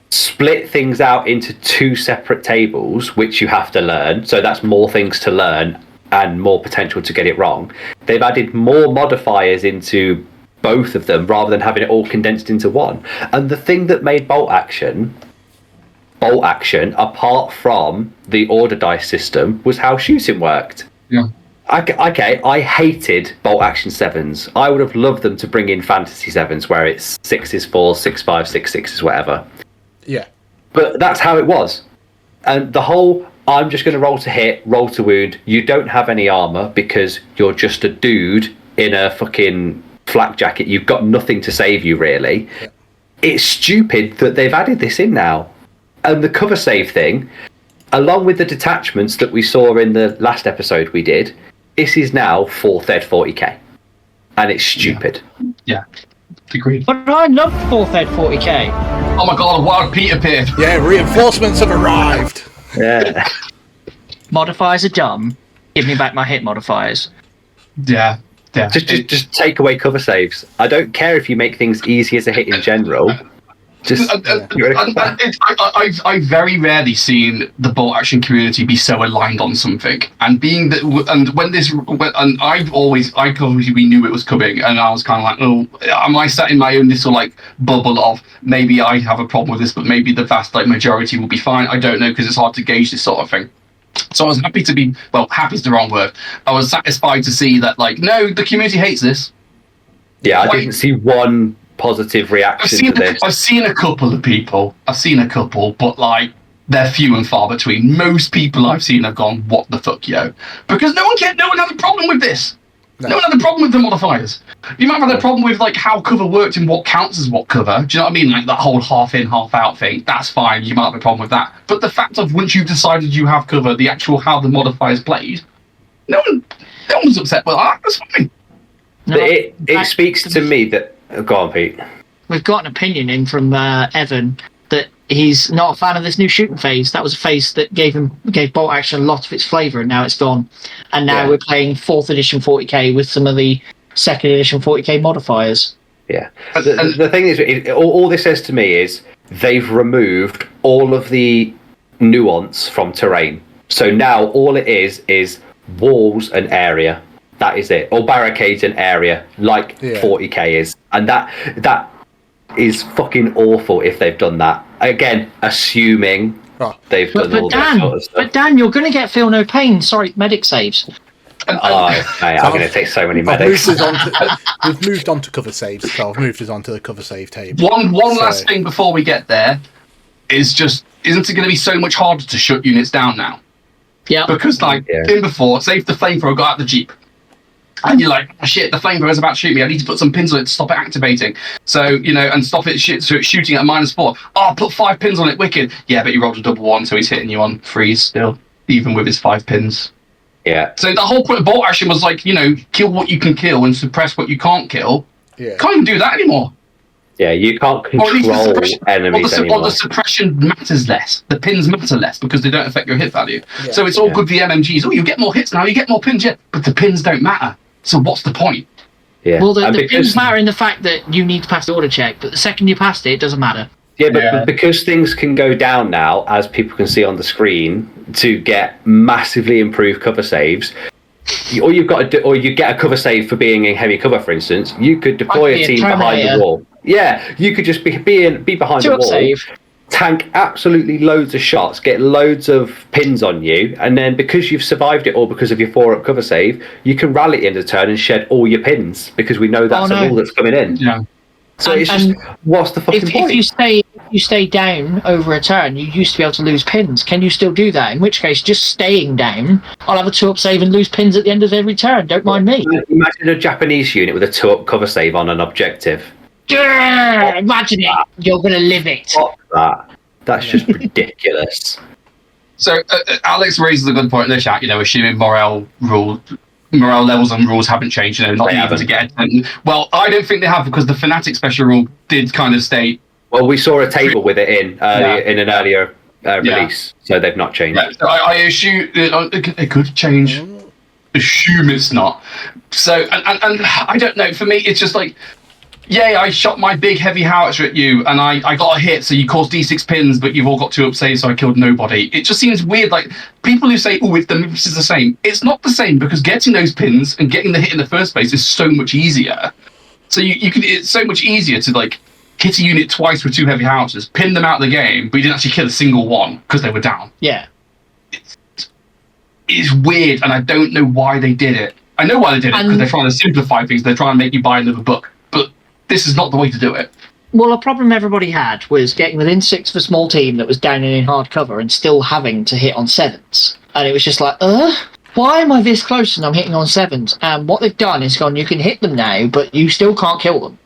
split things out into 2 separate tables, which you have to learn, so that's more things to learn and more potential to get it wrong. They've added more modifiers into both of them rather than having it all condensed into one. And the thing that made bolt action, apart from the order dice system, was how shooting worked. Yeah. Okay, I hated bolt action 7s. I would have loved them to bring in fantasy 7s where it's 6s, 4s, 6, 5, 6, 6s, whatever. Yeah. But that's how it was. And the whole, I'm just going to roll to hit, roll to wound. You don't have any armor because you're just a dude in a fucking flak jacket. You've got nothing to save you, really. Yeah. It's stupid that they've added this in now. And the cover save thing, along with the detachments that we saw in the last episode we did, this is now 4th ed 40k. And it's stupid. Yeah. Agreed. But I love 4th ed 40k. Oh my god, a wild Pete appeared. Yeah, reinforcements have arrived. Yeah. Modifiers are dumb. Give me back my hit modifiers. Yeah. Yeah. Just take away cover saves. I don't care if you make things easier to hit in general. I've very rarely seen the bolt action community be so aligned on something, and being that, we knew it was coming, and I was kind of like, am I sat in my own little like bubble of maybe I have a problem with this, but maybe the vast majority will be fine. I don't know, because it's hard to gauge this sort of thing. So I was happy to be, happy is the wrong word. I was satisfied to see that, no, the community hates this. Yeah, I didn't see one positive reaction to this. I've seen a couple of people. But they're few and far between. Most people I've seen have gone, "What the fuck, yo?" Because no one had a problem with this. No one had a problem with the modifiers. You might have had a problem with how cover worked and what counts as what cover. Do you know what I mean? That whole half in, half out thing. That's fine. You might have a problem with that. But the fact of once you've decided you have cover, the actual how the modifiers played, no one was upset with that. That's fine. No, it speaks to me that. Go on, Pete. We've got an opinion in from Evan that he's not a fan of this new shooting phase. That was a phase that gave bolt action a lot of its flavour, and now it's gone. And now we're playing 4th edition 40k with some of the 2nd edition 40k modifiers. Yeah. The thing is, all this says to me is they've removed all of the nuance from terrain. So now all it is walls and area. That is it. Or barricades and area, 40k is. And that is fucking awful if they've done that. Again, assuming they've done all that sort of stuff. But Dan, you're going to get feel no pain. Sorry, medic saves. Mate, I'm going to take so many medics. We've moved on to cover saves, so I've moved us on to the cover save table. One last thing before we get there is just, isn't it going to be so much harder to shut units down now? Yeah. Because in before, say if the flamethrower got out the Jeep, and you're like, oh, shit, the flamethrower is about to shoot me. I need to put some pins on it to stop it activating. So, and stop it so it's shooting at -4. Oh, put 5 pins on it, wicked. Yeah, but you rolled a double 1, so he's hitting you on freeze still, even with his 5 pins. Yeah. So the whole point of bolt action was kill what you can kill and suppress what you can't kill. Yeah. Can't even do that anymore. Yeah, you can't control enemies anymore. Or the suppression matters less. The pins matter less because they don't affect your hit value. Yeah. So it's all good for the MMGs. Oh, you get more hits now, you get more pins, yeah, but the pins don't matter. So what's the point? Yeah. Well, the pins matter in the fact that you need to pass the order check, but the second you passed it, it doesn't matter. Yeah, but because things can go down now, as people can see on the screen, to get massively improved cover saves, all you've got to do, or you get a cover save for being in heavy cover, for instance, you could deploy a team behind the wall. Yeah, you could just be behind the wall, save. Tank absolutely loads of shots, get loads of pins on you, and then because you've survived it all because of your 4-up cover save, you can rally at the end of the turn and shed all your pins because we know that's a rule that's coming in. Yeah. So it's just, what's the fucking point? If you stay down over a turn, you used to be able to lose pins. Can you still do that? In which case, just staying down, I'll have a 2-up save and lose pins at the end of every turn. Don't mind me. Imagine a Japanese unit with a 2-up cover save on an objective. Imagine it. You're going to live it. Stop that. That's just ridiculous. So Alex raises a good point in the chat. Assuming morale levels and rules haven't changed. Not even to get it. Well, I don't think they have because the Fnatic special rule did kind of stay. Well, we saw a table with it in an earlier release, so they've not changed. Yeah, so I assume it could change. Assume it's not. So and I don't know. For me, it's just like. Yeah, I shot my big heavy howitzer at you, and I got a hit, so you caused D6 pins, but you've all got 2-up saves, so I killed nobody. It just seems weird. Like, people who say, this is the same. It's not the same, because getting those pins and getting the hit in the first place is so much easier. So it's so much easier to, like, hit a unit twice with 2 heavy howitzers, pin them out of the game, but you didn't actually kill a single one, because they were down. Yeah. It's weird, and I don't know why they did it. I know why they did it, because they're trying to simplify things. They're trying to make you buy another book. But this is not the way to do it. Well, a problem everybody had was getting within 6 of a small team that was down and in hard cover and still having to hit on 7s. And it was just like, why am I this close and I'm hitting on 7s? And what they've done is gone, you can hit them now, but you still can't kill them.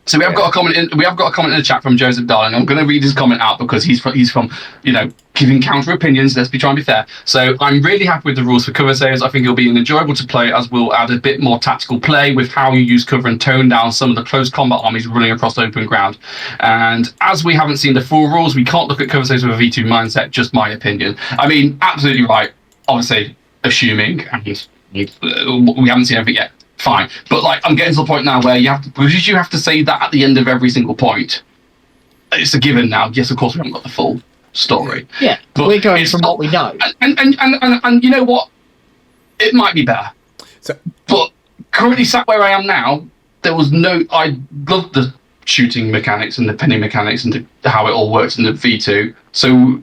So we have got a comment in the chat from Joseph Darling. I'm going to read his comment out because he's from giving counter opinions. Let's be trying to be fair. So I'm really happy with the rules for cover saves. I think it'll be enjoyable to play as we'll add a bit more tactical play with how you use cover and tone down some of the close combat armies running across open ground. And as we haven't seen the full rules, we can't look at cover saves with a V2 mindset. Just my opinion. I mean, absolutely right. Obviously, assuming and we haven't seen everything yet. Fine, but I'm getting to the point now where you have to say that at the end of every single point. It's a given now. Yes, of course we haven't got the full story. Yeah, but we're going from what we know. And you know what? It might be better. But currently sat where I am now, there was no. I loved the shooting mechanics and the pinning mechanics and how it all works in the V2. So.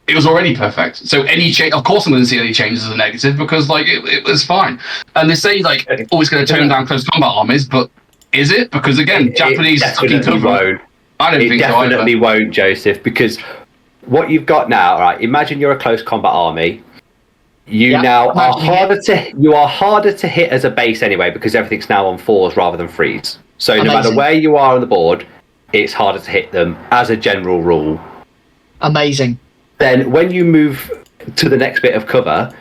It was already perfect. So any change, of course, I'm going to see any changes as a negative because it was fine. And they say it's going to tone down close combat armies, but is it? Because again, Japanese fucking cover. Won't. I don't think so. It definitely won't, Joseph. Because what you've got now, right? Imagine you're a close combat army. You are harder to hit as a base anyway because everything's now on 4s rather than 3s. So no matter where you are on the board, it's harder to hit them as a general rule. Amazing. Then when you move to the next bit of cover,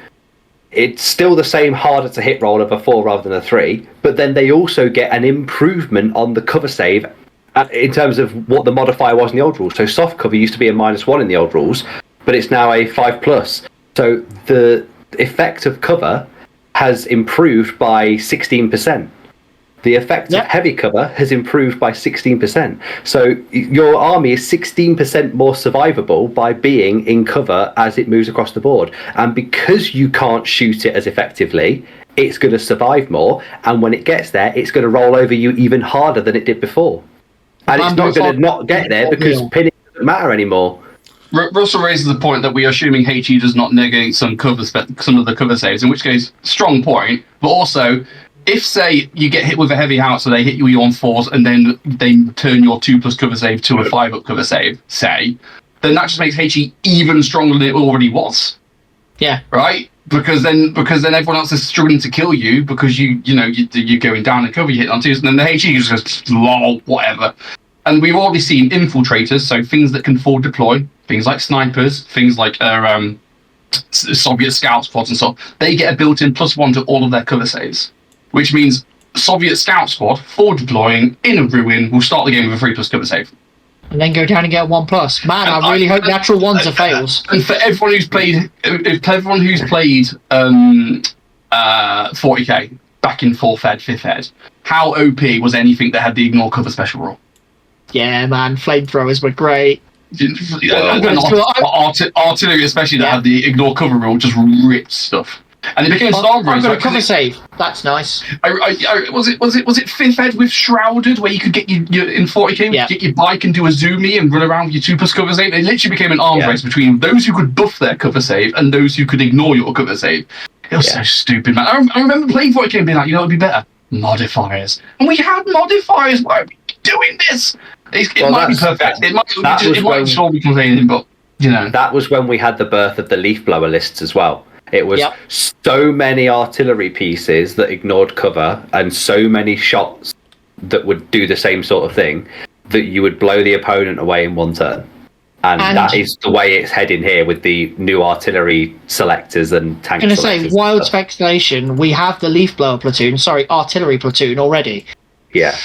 it's still the same harder to hit roll of a 4 rather than a 3, but then they also get an improvement on the cover save in terms of what the modifier was in the old rules. So soft cover used to be a -1 in the old rules, but it's now a 5+. So the effect of cover has improved by 16%. The effect of heavy cover has improved by 16%. So your army is 16% more survivable by being in cover as it moves across the board. And because you can't shoot it as effectively, it's going to survive more. And when it gets there, it's going to roll over you even harder than it did before. And it's not going to not get there because pinning doesn't matter anymore. Russell raises the point that we are assuming HE does not negate some of the cover saves, in which case, strong point, but also... If, say, you get hit with a heavy howitzer, they hit you on 4s, and then they turn your 2+ cover save to a 5-up cover save, then that just makes HE even stronger than it already was. Yeah. Right? Because then everyone else is struggling to kill you because you're going down and cover, you hit on 2s, and then the HE just goes, lol, whatever. And we've already seen infiltrators, so things that can forward deploy, things like snipers, things like Soviet scout squads and stuff, they get a built-in +1 to all of their cover saves. Which means Soviet scout squad, forward deploying, in a ruin, will start the game with a 3+ cover save. And then go down and get a 1+. Man, and I really hope natural ones are fails. And for everyone who's played 40k, back in 4th ed, 5th ed, how OP was anything that had the ignore cover special rule? Yeah, man, flamethrowers were great. Artillery, especially that had the ignore cover rule, just ripped stuff. And it became Star Wars. I've got a cover save. That's nice. Was it fifth ed with Shrouded, where you could get your in 40k, get your bike and do a zoomie and run around with your 2+ cover save? It literally became an arms race between those who could buff their cover save and those who could ignore your cover save. It was so stupid, man. I remember playing 40k and being like, it'd be better. Modifiers. And we had modifiers. Why are we doing this? It might be perfect. It might still be complaining, but, That was when we had the birth of the leaf blower lists as well. It was so many artillery pieces that ignored cover and so many shots that would do the same sort of thing that you would blow the opponent away in one turn. And that is the way it's heading here with the new artillery selectors and tank selectors. I'm going to say, wild speculation, we have the leaf blower platoon, artillery platoon already. Yeah.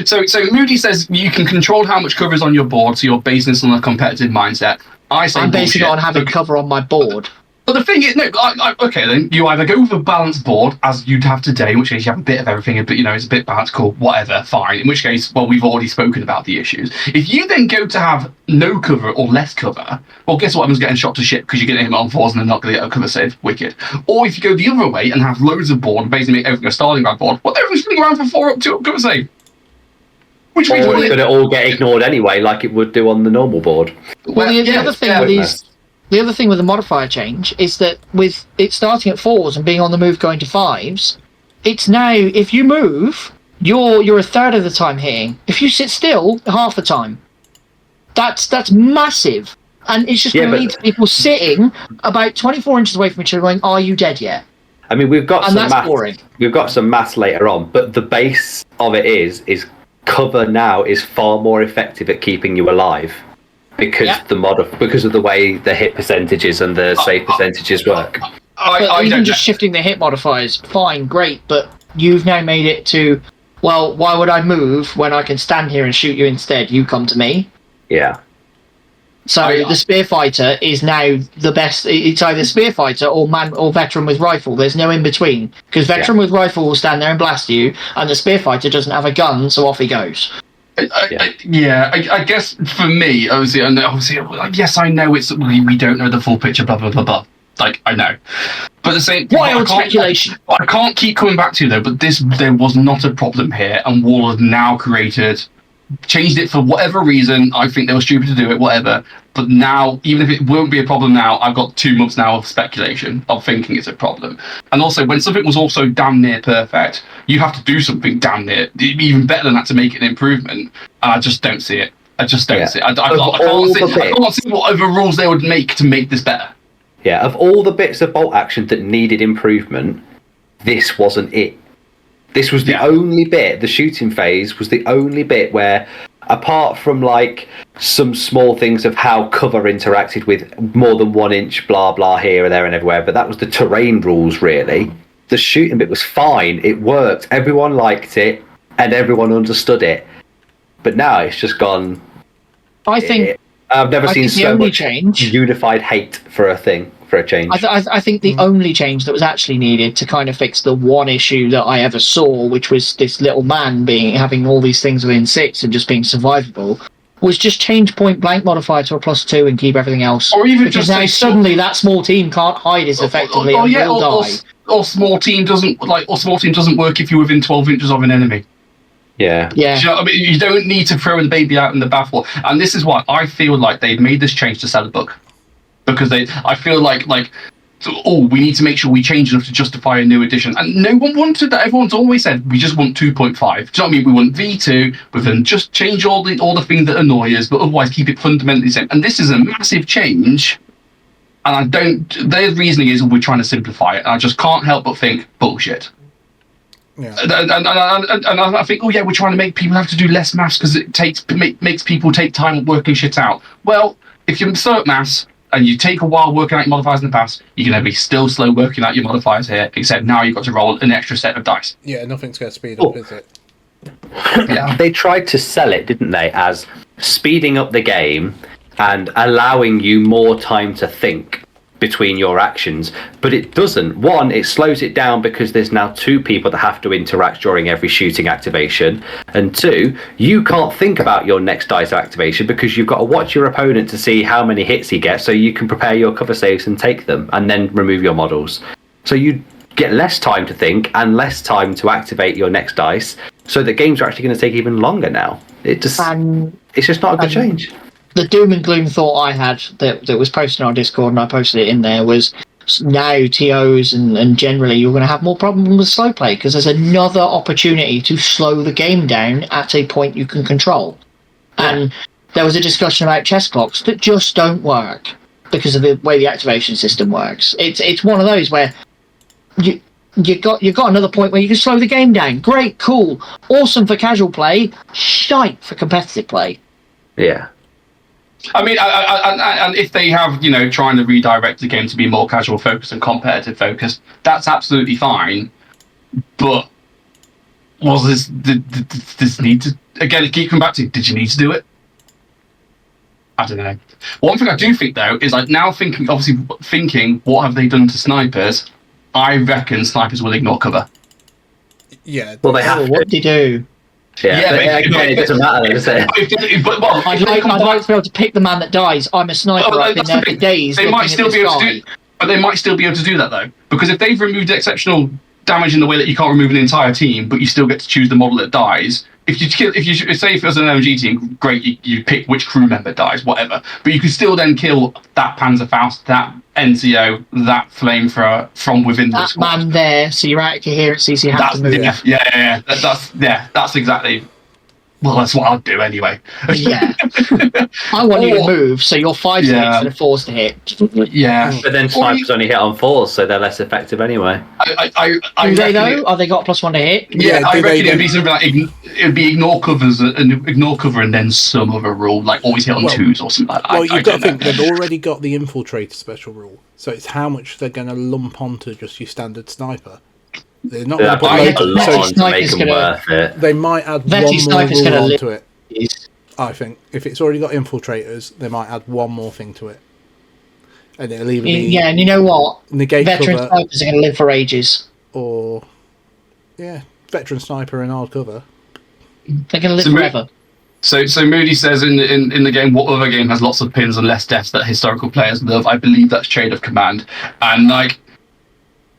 So Moody says you can control how much cover is on your board, so you're basing this on a competitive mindset. I'm basing it on having cover on my board. But the thing is, okay, then you either go with a balanced board, as you'd have today, in which case you have a bit of everything, but it's a bit balanced, cool, whatever, fine. In which case, well, we've already spoken about the issues. If you then go to have no cover or less cover, well, guess what? Everyone's getting shot to shit because you're getting him on 4s and they're not going to get a cover save. Wicked. Or if you go the other way and have loads of board, basically make everything a Stalingrad board, well, everyone's going to go around for 4 up, 2 up cover save. Which means it's going to all get ignored anyway, like it would do on the normal board. Well, the other thing with these. The other thing with the modifier change is that with it starting at 4s and being on the move going to 5s, it's now, if you move, you're a third of the time hitting. If you sit still, half the time. That's massive. And it's just going to lead to people sitting about 24 inches away from each other going, are you dead yet? I mean, we've got some maths. Boring. We've got some maths later on, but the base of it is cover now is far more effective at keeping you alive. Because because of the way the hit percentages and the save percentages work. Even just shifting the hit modifiers, fine, great, but you've now made it to, well, why would I move when I can stand here and shoot you instead? You come to me. Yeah. So the spear fighter is now the best. It's either spear fighter or veteran with rifle. There's no in between, because veteran with rifle will stand there and blast you, and the spear fighter doesn't have a gun, so off he goes. I guess for me, obviously, yes, I know we don't know the full picture, blah blah blah blah. Like, I know, but the same wild speculation. I can't keep coming back to though. But there was not a problem here, and Wall has now changed it for whatever reason. I think they were stupid to do it, whatever. But now, even if it won't be a problem now, I've got 2 months now of speculation, of thinking it's a problem. And also, when something was also damn near perfect, you have to do something damn near, even better than that to make it an improvement. And I just don't see it. I just don't see it. I can't see what other rules they would make to make this better. Yeah, of all the bits of bolt action that needed improvement, this wasn't it. This was the only bit, the shooting phase was the only bit where, apart from like some small things of how cover interacted with more than 1 inch, blah, blah, here and there and everywhere, but that was the terrain rules, really. The shooting bit was fine. It worked. Everyone liked it and everyone understood it. But now it's just gone. I've never seen so much unified hate for a thing. For a change. I think the only change that was actually needed to kind of fix the one issue that I ever saw, which was this little man having all these things within 6 and just being survivable, was just change point blank modifier to a +2 and keep everything else. Or even because now suddenly that small team can't hide as effectively and will die. Or small team doesn't work if you're within 12 inches of an enemy. Yeah. Do you know what I mean? You don't need to throw the baby out in the bathwater. And this is why I feel like they've made this change to sell a book. Because I feel like we need to make sure we change enough to justify a new edition. And no one wanted that. Everyone's always said, we just want 2.5. Do you know what I mean? We want V2, but then just change all the things that annoy us, but otherwise keep it fundamentally the same. And this is a massive change. And their reasoning is we're trying to simplify it. And I just can't help but think, bullshit. Yeah. And I think, we're trying to make people have to do less maths because it makes people take time working shit out. Well, if you're slow at maths, and you take a while working out your modifiers in the past, you're going to be still slow working out your modifiers here, except now you've got to roll an extra set of dice. Yeah, nothing's going to speed up, is it? Yeah. They tried to sell it, didn't they, as speeding up the game and allowing you more time to think. between your actions, but it doesn't. One, it slows it down because there's now 2 people that have to interact during every shooting activation, and 2, you can't think about your next dice activation because you've got to watch your opponent to see how many hits he gets so you can prepare your cover saves and take them and then remove your models. So you get less time to think and less time to activate your next dice, so the games are actually going to take even longer now. It's just not a good change. The doom and gloom thought I had that was posted on our Discord, and I posted it in there, was now TOs and generally you're going to have more problems with slow play because there's another opportunity to slow the game down at a point you can control. Yeah. And there was a discussion about chess clocks that just don't work because of the way the activation system works. It's one of those where you got another point where you can slow the game down. Great, cool, awesome for casual play, shite for competitive play. Yeah. I mean, and if they have, trying to redirect the game to be more casual focused and competitive focused, that's absolutely fine. But was this need to, again, keep coming back to, did you need to do it? I don't know. One thing I do think, though, is like now thinking, what have they done to snipers? I reckon snipers will ignore cover. Yeah. Well, they have. What do you do? Yeah, but it doesn't matter, does it? I'd like to be able to pick the man that dies. I'm a sniper. I've been there for days. They might still be able to do, but they might still be able to do that though, because if they've removed exceptional damage in the way that you can't remove an entire team, but you still get to choose the model that dies. If you say if it was an MMG team, great, you pick which crew member dies, whatever. But you can still then kill that Panzerfaust, that NCO, that flamethrower from within the squad. Man there, so you're out of coherency, so you have to move. Yeah. That's exactly. Well, that's what I'll do anyway. Yeah. I want you to move, so you're 5 hits and a 4's to hit. Yeah. But then snipers only hit on 4s, so they're less effective anyway. Do they though? Are they got +1 to hit? Yeah, I reckon it'd be something like it'd be ignore cover and then some other rule, like always hit on 2s or something like that. Well, you've got to think they've already got the infiltrator special rule, so it's how much they're going to lump onto just your standard sniper. They're not going to put a lot on to make them worth it. They might add one more rule onto it. I think if it's already got infiltrators, they might add one more thing to it, and it'll either be and you know what? Negate veteran cover, snipers are going to live for ages. Or veteran sniper and hard cover. They're going to live forever. So Moody says in the game, what other game has lots of pins and less deaths that historical players love? I believe that's Chain of Command, and like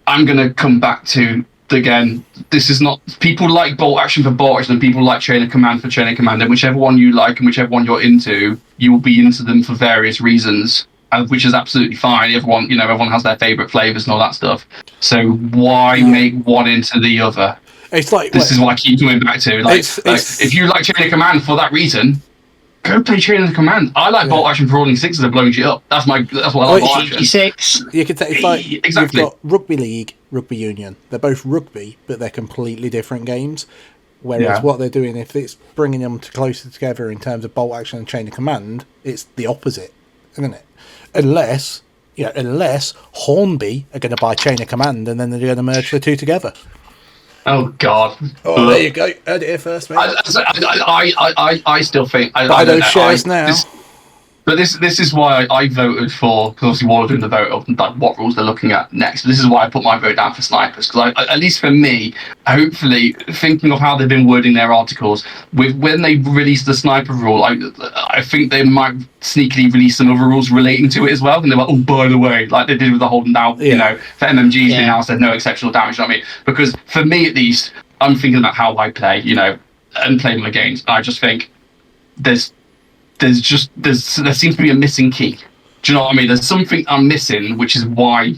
I'm going to come back to. Again, this is not people like bolt action for bolt action and people like chain of command for chain of command, and whichever one you like and whichever one you're into, you will be into them for various reasons, which is absolutely fine. Everyone has their favorite flavors and all that stuff, so why make one into the other? It's like this is what I keep coming back to, if you like chain of command for that reason, go play Chain of Command. I like bolt action for rolling 6s and blowing shit up. That's what I like bolt action. 6. You could say it's like exactly. You've got rugby league, rugby union. They're both rugby, but they're completely different games. Whereas what they're doing, if it's bringing them closer together in terms of bolt action and Chain of Command, it's the opposite, isn't it? Unless Hornby are going to buy Chain of Command and then they're going to merge the two together. Oh God! Oh, there you go. Heard it here first, mate. I still think buy those shares now. But this is why I voted for, because obviously we're all doing the vote of like, what rules they're looking at next. This is why I put my vote down for snipers, because at least for me, hopefully, thinking of how they've been wording their articles, when they release the sniper rule, I think they might sneakily release some other rules relating to it as well. And they're like, oh, by the way, like they did with the whole now, for MMGs, they now said no exceptional damage. You know what I mean? Because for me, at least, I'm thinking about how I play, and play my games. I just think there seems to be a missing key. Do you know what I mean? There's something I'm missing, which is why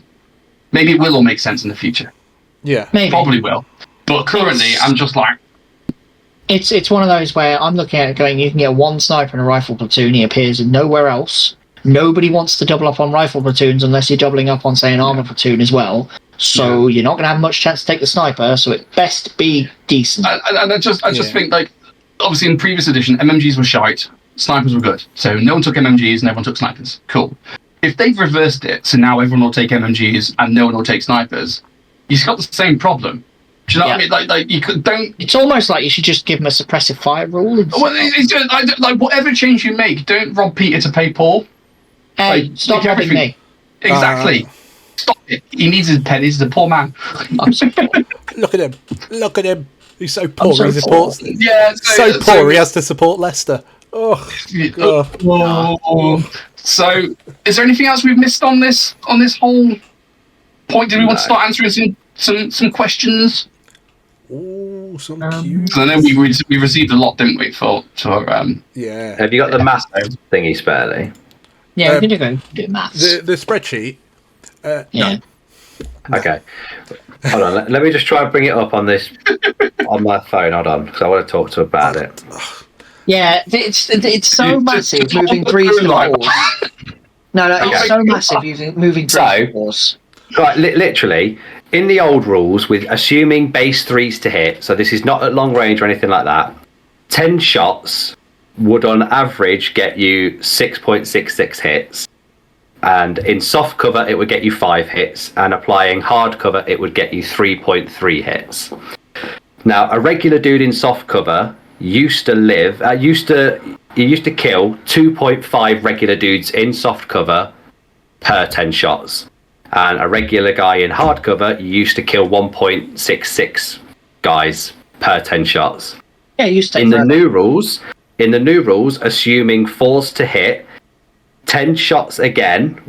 maybe it will all make sense in the future. Yeah, maybe. Probably will. But currently, I'm just like... It's one of those where I'm looking at it going, you can get one sniper in a rifle platoon, he appears in nowhere else. Nobody wants to double up on rifle platoons unless you're doubling up on, say, an armor platoon as well. So you're not going to have much chance to take the sniper, so it best be decent. And I just think, like, obviously in previous edition, MMGs were shite. Snipers were good. So no one took MMGs and everyone took snipers. Cool. If they've reversed it, so now everyone will take MMGs and no one will take snipers, you've got the same problem. Do you know what I mean? Like you don't. It's almost like you should just give them a suppressive fire rule. Well, it's just, like whatever change you make, don't rob Peter to pay Paul. Hey, stop robbing me. Exactly. Stop it. He needs his pen. He's a poor man. I'm so poor. Look at him. Look at him. He's so poor. So he supports. poor. Yeah. So poor. He has to support Leicester. Oh. So, is there anything else we've missed on this whole point? Did we want to start answering some questions? Oh, some cute. So I know we received a lot, didn't we? For yeah. Have you got the math thingy spare? Yeah, we're gonna go do maths. The spreadsheet. Yeah. No. Okay. Hold on. Let me just try and bring it up on my phone. Hold on, because I want to talk to about it. Yeah, it's so massive moving threes and fours. No, it's so massive moving threes and fours. Right, literally, in the old rules, with assuming base threes to hit, so this is not at long range or anything like that, 10 shots would on average get you 6.66 hits. And in soft cover, it would get you 5 hits. And applying hard cover, it would get you 3.3 hits. Now, a regular dude in soft cover used to kill 2.5 regular dudes in soft cover per 10 shots. And a regular guy in hard cover used to kill 1.66 guys per 10 shots. Yeah, you used to. In the new rules, assuming 4s to hit, 10 shots again,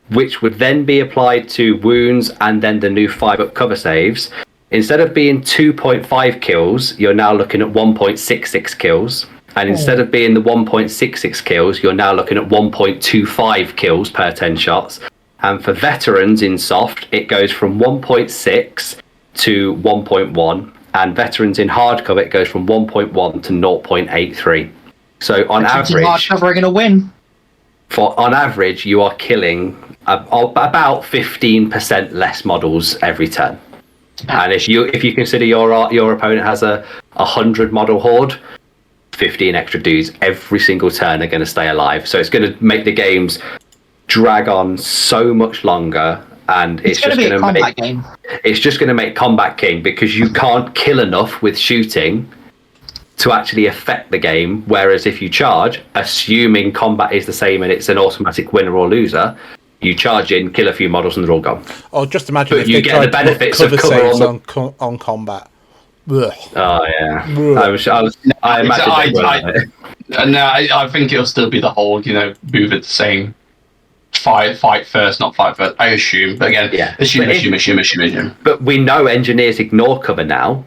which would then be applied to wounds and then the new 5-up cover saves. Instead of being 2.5 kills, you're now looking at 1.66 kills. And instead of being the 1.66 kills, you're now looking at 1.25 kills per 10 shots. And for veterans in soft, it goes from 1.6 to 1.1. And veterans in hardcover, it goes from 1.1 to 0.83. So on average, hardcover are going to win. On average, you are killing about 15% less models every turn. And if you consider your opponent has a 100 model horde, 15 extra dudes every single turn are going to stay alive. So it's going to make the games drag on so much longer, and it's just going to make game. It's just going to make combat king, because you can't kill enough with shooting to actually affect the game. Whereas if you charge, assuming combat is the same and it's an automatic winner or loser, you charge in, kill a few models, and they're all gone. Oh, just imagine but if you get the benefits of cover on combat. Ugh. Oh yeah, I imagine. I think it'll still be the whole, move it the same. Fight first, not fight first. I assume, but again, assume. But we know engineers ignore cover now.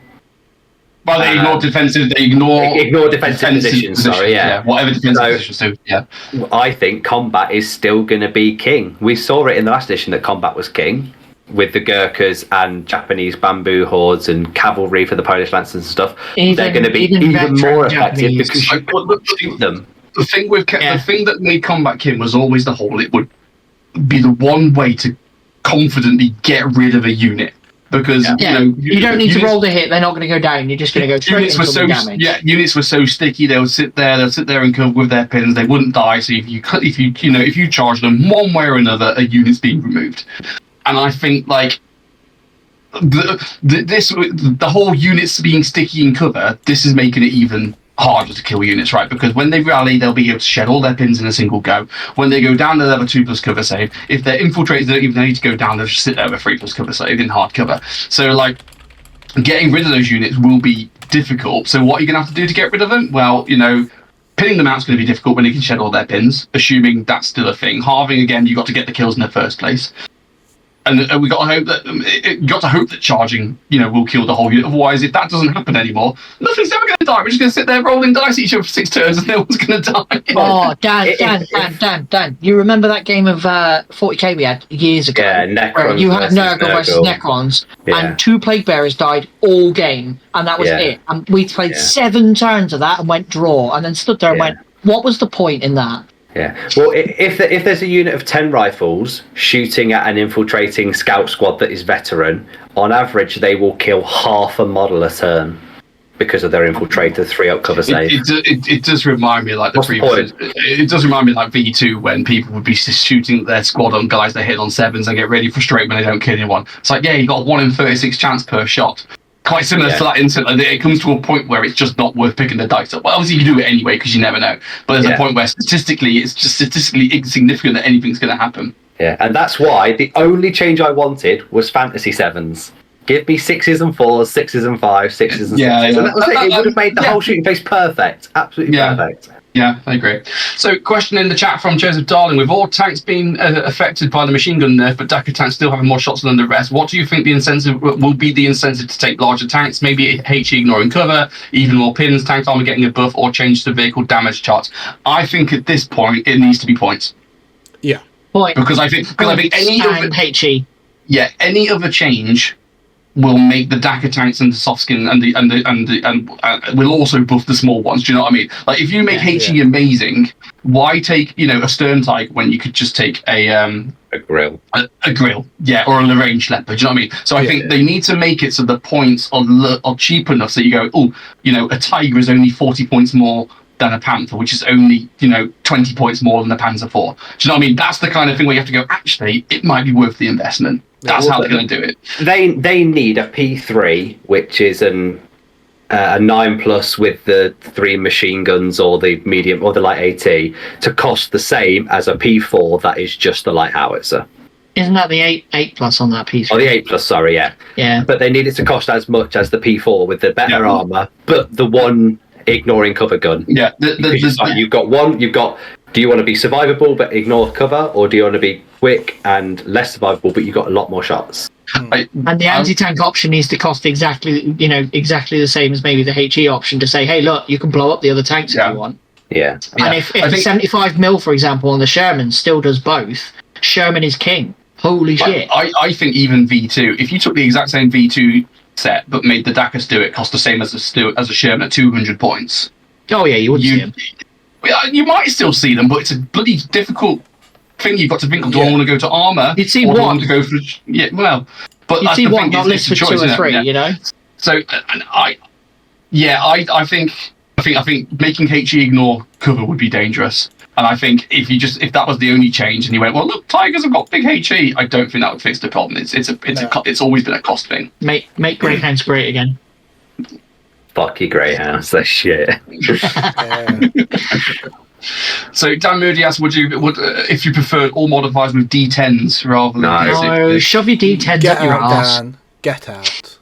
Well, they ignore defensive. They ignore defensive positions. Sorry, yeah. Whatever defensive positions do. Yeah. I think combat is still going to be king. We saw it in the last edition that combat was king, with the Gurkhas and Japanese bamboo hordes and cavalry for the Polish lancers and stuff. They're going to be even more effective because you couldn't shoot them. The thing that made combat king was always the whole. It would be the one way to confidently get rid of a unit. Because you don't need to roll the hit; they're not going to go down. You're just going to go straight into the damage. Yeah, units were so sticky; they'll sit there and cover with their pins. They wouldn't die. So if you charge them one way or another, a unit's being removed. And I think the whole units being sticky in cover, this is making it even harder to kill units, right? Because when they rally, they'll be able to shed all their pins in a single go. When they go down to level 2+ cover save, if they're infiltrated, they don't even need to go down, they'll just sit there with 3+ cover save in hard cover. So getting rid of those units will be difficult. So what are you going to have to do to get rid of them? Well, pinning them out is going to be difficult when they can shed all their pins, assuming that's still a thing. Halving, again, you got to get the kills in the first place. And we got to hope that charging, will kill the whole unit. Otherwise, if that doesn't happen anymore, nothing's ever going to die. We're just going to sit there rolling dice each other for 6 turns, and no one's going to die. Oh, Dan! You remember that game of 40k we had years ago? Yeah, Necrons. You had Nurgle versus Necrons, and 2 Plague Bearers died all game, and that was it. And we played 7 turns of that and went draw, and then stood there and went, "What was the point in that?" Yeah. Well, if there's a unit of 10 rifles shooting at an infiltrating scout squad that is veteran, on average they will kill half a model a turn because of their infiltrator 3-up cover save. It does remind me like the previous. It does remind me like V2 when people would be shooting their squad on guys they hit on 7s and get really frustrated when they don't kill anyone. It's like, you got a 1 in 36 chance per shot. Quite similar to that incident. It comes to a point where it's just not worth picking the dice up. Well, obviously you do it anyway because you never know. But there's a point where statistically, it's just statistically insignificant that anything's going to happen. Yeah, and that's why the only change I wanted was Fantasy Sevens. Give me 6s and 4s, 6s and 5s, 6s and 6s. Yeah. And that was it. It would have made the whole shooting phase perfect. Absolutely perfect. Yeah, I agree. So, question in the chat from Joseph Darling: with all tanks being affected by the machine gun nerf, but Dakar tanks still having more shots than the rest, what do you think the incentive will be? The incentive to take larger tanks, maybe HE ignoring cover, even more pins, tank armor getting a buff, or change the vehicle damage charts? I think at this point it needs to be points. Yeah, point. Because I think any of HE. Yeah, any other change will make the Dakar tanks and the soft skin and will also buff the small ones. Do you know what I mean? Like, if you make HE amazing, why take a stern type when you could just take a grill, a grill, or a Lorraine Schlepper? Do you know what I mean? So I think they need to make it so the points are cheap enough so you go, a Tiger is only 40 points more than a Panther, which is only 20 points more than a Panzer IV. Do you know what I mean? That's the kind of thing where you have to go, actually, it might be worth the investment. That's how they're going to do it. They need a P3, which is a 9+ with the 3 machine guns or the medium or the light AT, to cost the same as a P4 that is just the light howitzer. Isn't that the 8+ on that P3? Oh, the 8+, sorry, yeah. Yeah. But they need it to cost as much as the P4 with the better armor, but the one ignoring cover gun. Yeah. You've got one. Do you want to be survivable but ignore cover, or do you want to be quick and less survivable but you've got a lot more shots? And the anti-tank option needs to cost exactly the same as maybe the HE option, to say, hey, look, you can blow up the other tanks if you want. Yeah. And if 75mm, for example, on the Sherman still does both, Sherman is king. Holy shit. I think even V2, if you took the exact same V2 set but made the Dakas do it, cost the same as a Sherman at 200 points. Oh yeah, you would see them. You might still see them, but it's a bloody difficult thing you've got to think of. Do I want to go to armor? You'd see or one. Do I want to go for but you'd see one, not list for 2 or 3. So I think making HE ignore cover would be dangerous. And I think if that was the only change, and you went, well, look, Tigers have got big HE, I don't think that would fix the problem. It's always been a cost thing. Make Greyhounds great again. Fuck you, Greyhounds. That's shit. So Dan Moody asked, would if you preferred all modifiers with D10s rather than No, shove your D10s up your ass. Dan. Get out.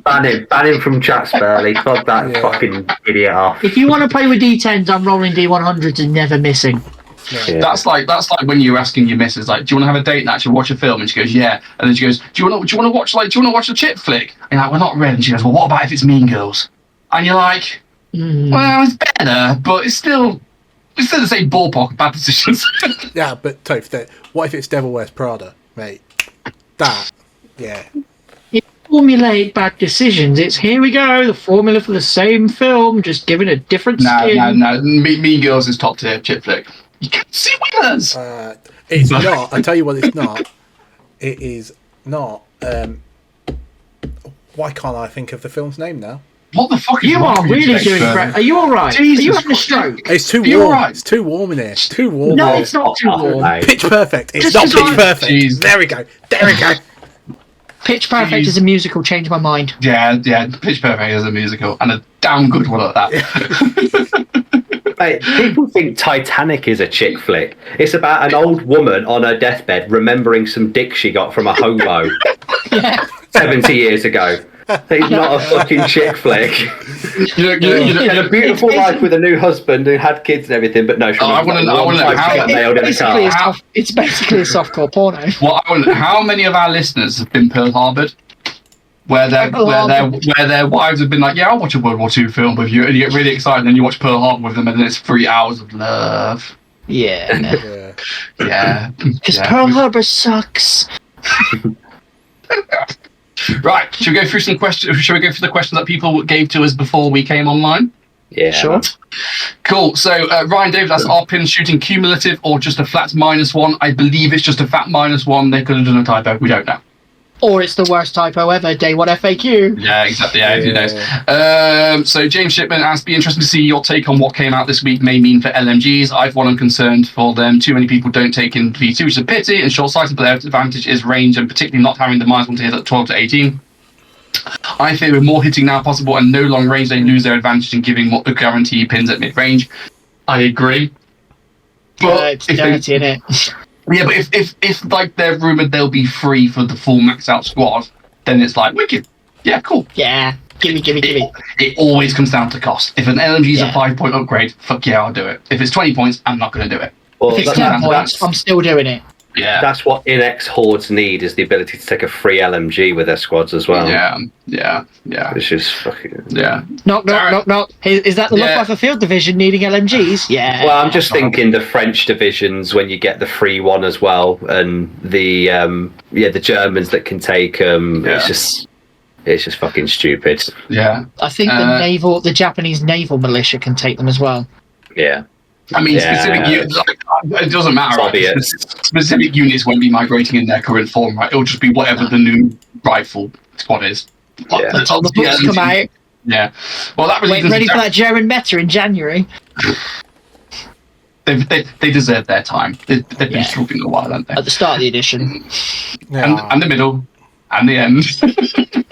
Ban him from chat, Spurley. Fuck that fucking idiot off. If you want to play with D10s, I'm rolling D100s and never missing. Yeah. That's like when you're asking your missus, like, do you want to have a date night to watch a film? And she goes, yeah. And then she goes, do you want to watch a chick flick? And you're like, well, not really. And she goes, well, what about if it's Mean Girls? And you're like, well, it's better, but it's still the same ballpark of bad decisions. Yeah, but Toph, what if it's Devil Wears Prada, mate? Formulate bad decisions. It's here we go, the formula for the same film, just given a different spin. No. Mean Girls is top tier chick flick. You can't see winners. It's not. I tell you what, it's not. It is not. Why can't I think of the film's name now? What the fuck? You are really doing crap. Are you all right? Jesus are you having a stroke? It's too warm. Right? It's too warm in here. It's too warm. No, it's not too warm. Pitch Perfect. It's not Pitch Perfect. Jeez. There we go. Pitch Perfect is a musical. Change my mind. Yeah. Pitch Perfect is a musical, and a damn good one at that. Mate, people think Titanic is a chick flick. It's about an old woman on her deathbed remembering some dick she got from a hobo 70 years ago. It's not a fucking chick flick. She had a beautiful life with a new husband who had kids and everything, but no, she got nailed in a car. It's basically a softcore porno. Well, how many of our listeners have been Pearl Harbored? Where their wives have been like, yeah, I'll watch a World War II film with you, and you get really excited, and then you watch Pearl Harbor with them, and then it's 3 hours of love. Yeah. Because Pearl Harbor sucks. Right, should we go through some questions? Should we go through the questions that people gave to us before we came online? Yeah. Sure. Cool. So Ryan David asks, are pins shooting cumulative or just a flat -1? I believe it's just a flat -1. They could have done a typo. We don't know. Or it's the worst typo ever. Day 1 FAQ. Yeah, exactly. Yeah, who knows? So James Shipman asks, be interested to see your take on what came out this week may mean for LMGs. I'm concerned for them. Too many people don't take in V2, which is a pity, and short-sighted, but their advantage is range, and particularly not having the -1 to hit at 12 to 18. I think with more hitting now possible and no long range, they lose their advantage in giving what the guarantee pins at mid-range. I agree. But it's dirty, isn't it? Yeah, but if like they're rumored they'll be free for the full max out squad, then it's like wicked. Yeah, cool. Yeah, give me. It always comes down to cost. If an LMG is a 5-point upgrade, fuck yeah, I'll do it. If it's 20 points, I'm not going to do it. Well, if it's 10 points, I'm still doing it. Yeah, that's what INX hordes need, is the ability to take a free LMG with their squads as well. Yeah. It's just fucking... Yeah. Knock. Is that the Luftwaffe Field Division needing LMGs? Yeah. Well, I'm just thinking the French divisions when you get the free one as well, and the Germans that can take them. It's just fucking stupid. Yeah. I think the Japanese naval militia can take them as well. Yeah. I mean, specific units, it doesn't matter. Right? Specific units won't be migrating in their current form, right? It'll just be whatever the new rifle squad is. Yeah. Until the books come out. Yeah. Well, that really ready for that German meta in January. They deserve their time. They've been struggling a while, haven't they? At the start of the edition. And the middle. And the end.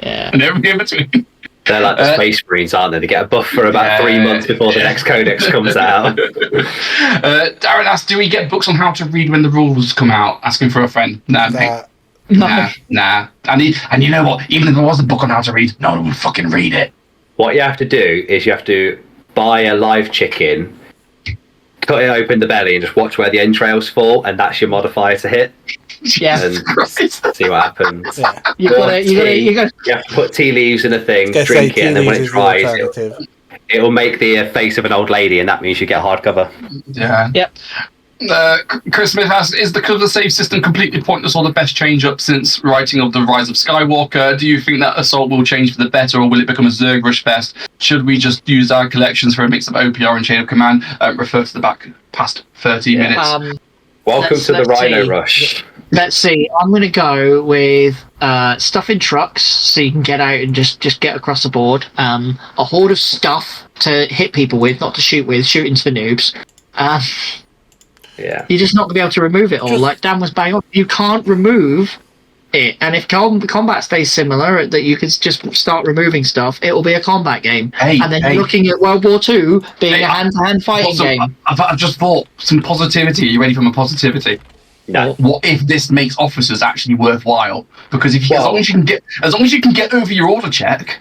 And everything in between. They're like the Space Marines, aren't they? They get a buff for about 3 months before the next codex comes out. Darren asked, do we get books on how to read when the rules come out? Asking for a friend. Nah. And you know what? Even if there was a book on how to read, no one would fucking read it. What you have to do is you have to buy a live chicken, cut it open the belly, and just watch where the entrails fall, and that's your modifier to hit. Yeah, and see what happens. Yeah. You have to put tea leaves in a thing, drink it, and then when it dries, it'll make the face of an old lady, and that means you get hardcover. Yeah. Yep. Chris Smith asks, is the cover save system completely pointless or the best change up since writing of the Rise of Skywalker? Do you think that Assault will change for the better, or will it become a Zerg Rush fest? Should we just use our collections for a mix of OPR and Chain of Command? Refer to the back past 30 minutes. Welcome to the Rhino Rush. Let's see. I'm going to go with stuff in trucks, so you can get out and just get across the board. A horde of stuff to hit people with, not to shoot with. Shooting's for noobs. You're just not going to be able to remove it all. Like Dan was bang on. You can't remove it. And if combat stays similar, that you can just start removing stuff, it will be a combat game. And then you're looking at World War II being a hand-to-hand fighting game. I've just thought some positivity. Are you ready for my positivity? No. What if this makes officers actually worthwhile? Because as long as you can get over your order check,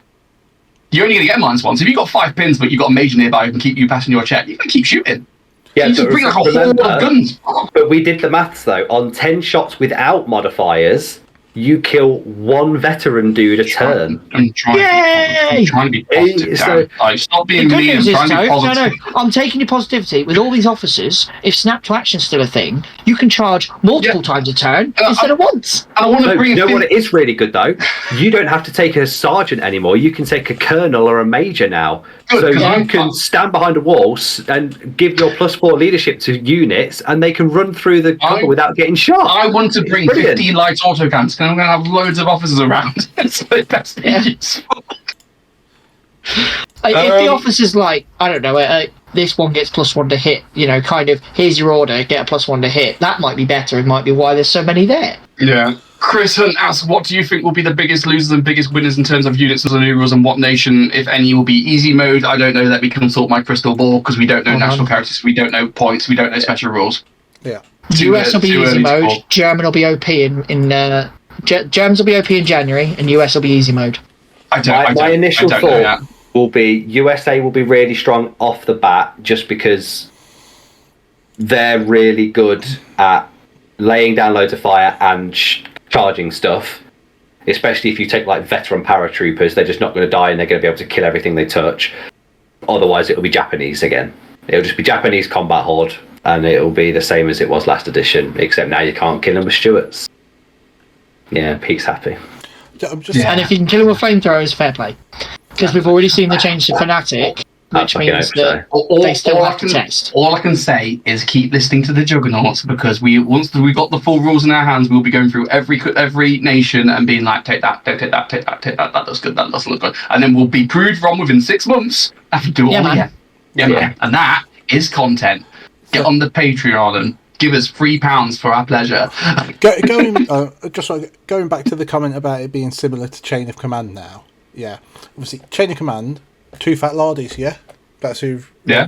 you're only going to get -1. So if you've got 5 pins, but you've got a major nearby who can keep you passing your check, you can keep shooting. Yeah, you just bring like a horde of guns. But we did the maths though. On 10 shots without modifiers, you kill 1 veteran dude a turn. I'm trying to be positive. Stop being mean and trying to be positive. No, I'm taking your positivity. With all these officers, if snap to action is still a thing, you can charge multiple times a turn instead of once. And I want to bring you know what it is really good though? You don't have to take a sergeant anymore. You can take a colonel or a major now. So you can stand behind a wall and give your +4 leadership to units, and they can run through the cover without getting shot. I want to bring 15 light autocams, and I'm going to have loads of officers around. It's the best useful. If the officer's like, I don't know, this one gets +1 to hit, kind of, here's your order, get a +1 to hit, that might be better. It might be why there's so many there. Yeah. Chris Hunt asks, what do you think will be the biggest losers and biggest winners in terms of units as a new rules, and what nation, if any, will be easy mode? I don't know that we consult my crystal ball because we don't know national characters, we don't know points, we don't know special rules. Yeah. US will be easy mode, German will be OP Germans will be OP in January, and US will be easy mode. My initial thought will be USA will be really strong off the bat just because they're really good at laying down loads of fire and charging stuff, especially if you take like veteran paratroopers. They're just not going to die, and they're going to be able to kill everything they touch. Otherwise it'll be Japanese again. It'll just be Japanese combat horde, and it'll be the same as it was last edition, except now you can't kill them with Stuarts. Yeah, Pete's happy. And if you can kill him with flamethrowers, fair play, because we've already seen the change to Fanatic, which means that they still have to test. All I can say is keep listening to the Juggernauts, because once we got the full rules in our hands, we'll be going through every nation and being like, take that, take that, take that, take that. That looks good. That doesn't look good. And then we'll be proved wrong within 6 months and do it all again. Yeah, man. And that is content. Get on the Patreon and give us £3 for our pleasure. Going back to the comment about it being similar to Chain of Command now. Yeah, obviously Chain of Command, 2 fat lardies. Yeah, that's who. Yeah.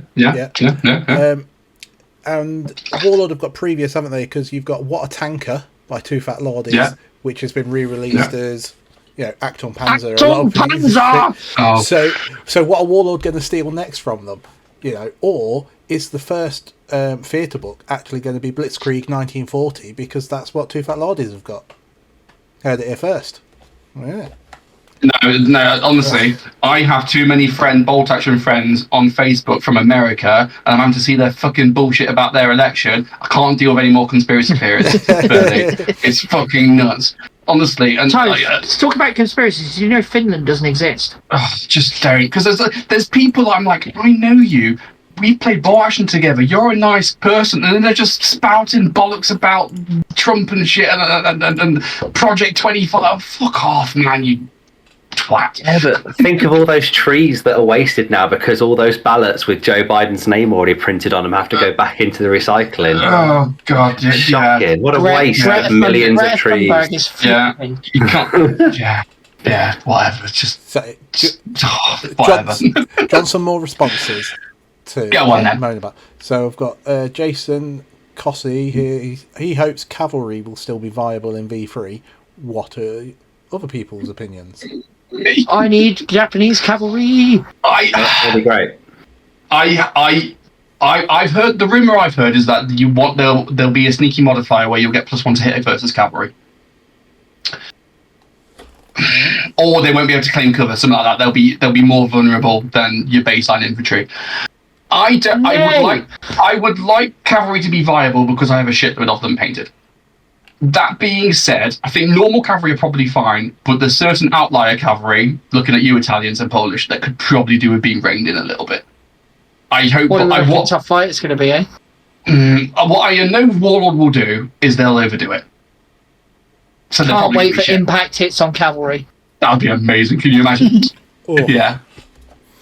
And Warlord have got previous, haven't they? Because you've got What a Tanker by Two Fat Lordies, which has been re-released as, Acton Panzer. Acton Panzer! Oh. So what are Warlord going to steal next from them? Or is the first theatre book actually going to be Blitzkrieg 1940? Because that's what Two Fat Lordies have got. Heard it here first. Yeah. No, honestly, I have too many bolt action friends on Facebook from America, and I'm having to see their fucking bullshit about their election. I can't deal with any more conspiracy theories. It's fucking nuts. Honestly, and let's talk about conspiracies. Finland doesn't exist. Just don't, because there's people I'm like, I know you. We played bolt action together. You're a nice person, and then they're just spouting bollocks about Trump and shit and Project 25. Oh, fuck off, man, you twat. Yeah, but think of all those trees that are wasted now because all those ballots with Joe Biden's name already printed on them have to go back into the recycling. Oh god, shocking! What a waste of millions of trees. You can't. Whatever. It's just whatever. John, some more responses to moan about. So I've got Jason Cossey here. He hopes cavalry will still be viable in V3. What are other people's opinions? I need Japanese cavalry. That'd be great. I've heard, the rumor I've heard is that there'll be a sneaky modifier where you'll get +1 to hit versus cavalry, or they won't be able to claim cover, something like that. They'll be more vulnerable than your baseline infantry. I would like cavalry to be viable because I have a shitload of them painted. That being said, I think normal cavalry are probably fine, but there's certain outlier cavalry, looking at you Italians and Polish, that could probably do with being reined in a little bit. I hope. What tough fight it's going to be, eh? What I know Warlord will do is they'll overdo it. So can't wait for impact hits on cavalry. That would be amazing. Can you imagine? Yeah.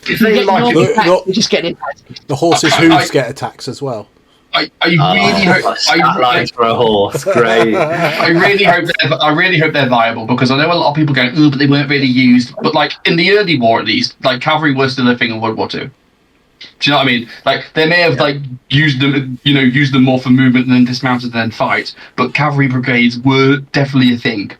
If they like just get impact. The horse's hooves get attacks as well. I really hope. For a horse, great. I really hope they're viable, because I know a lot of people going, "Oh, but they weren't really used." But like in the early war, at least, like cavalry was still a thing in World War II. Do you know what I mean? Like they may have used them more for movement and then dismounted and then fight, but cavalry brigades were definitely a thing.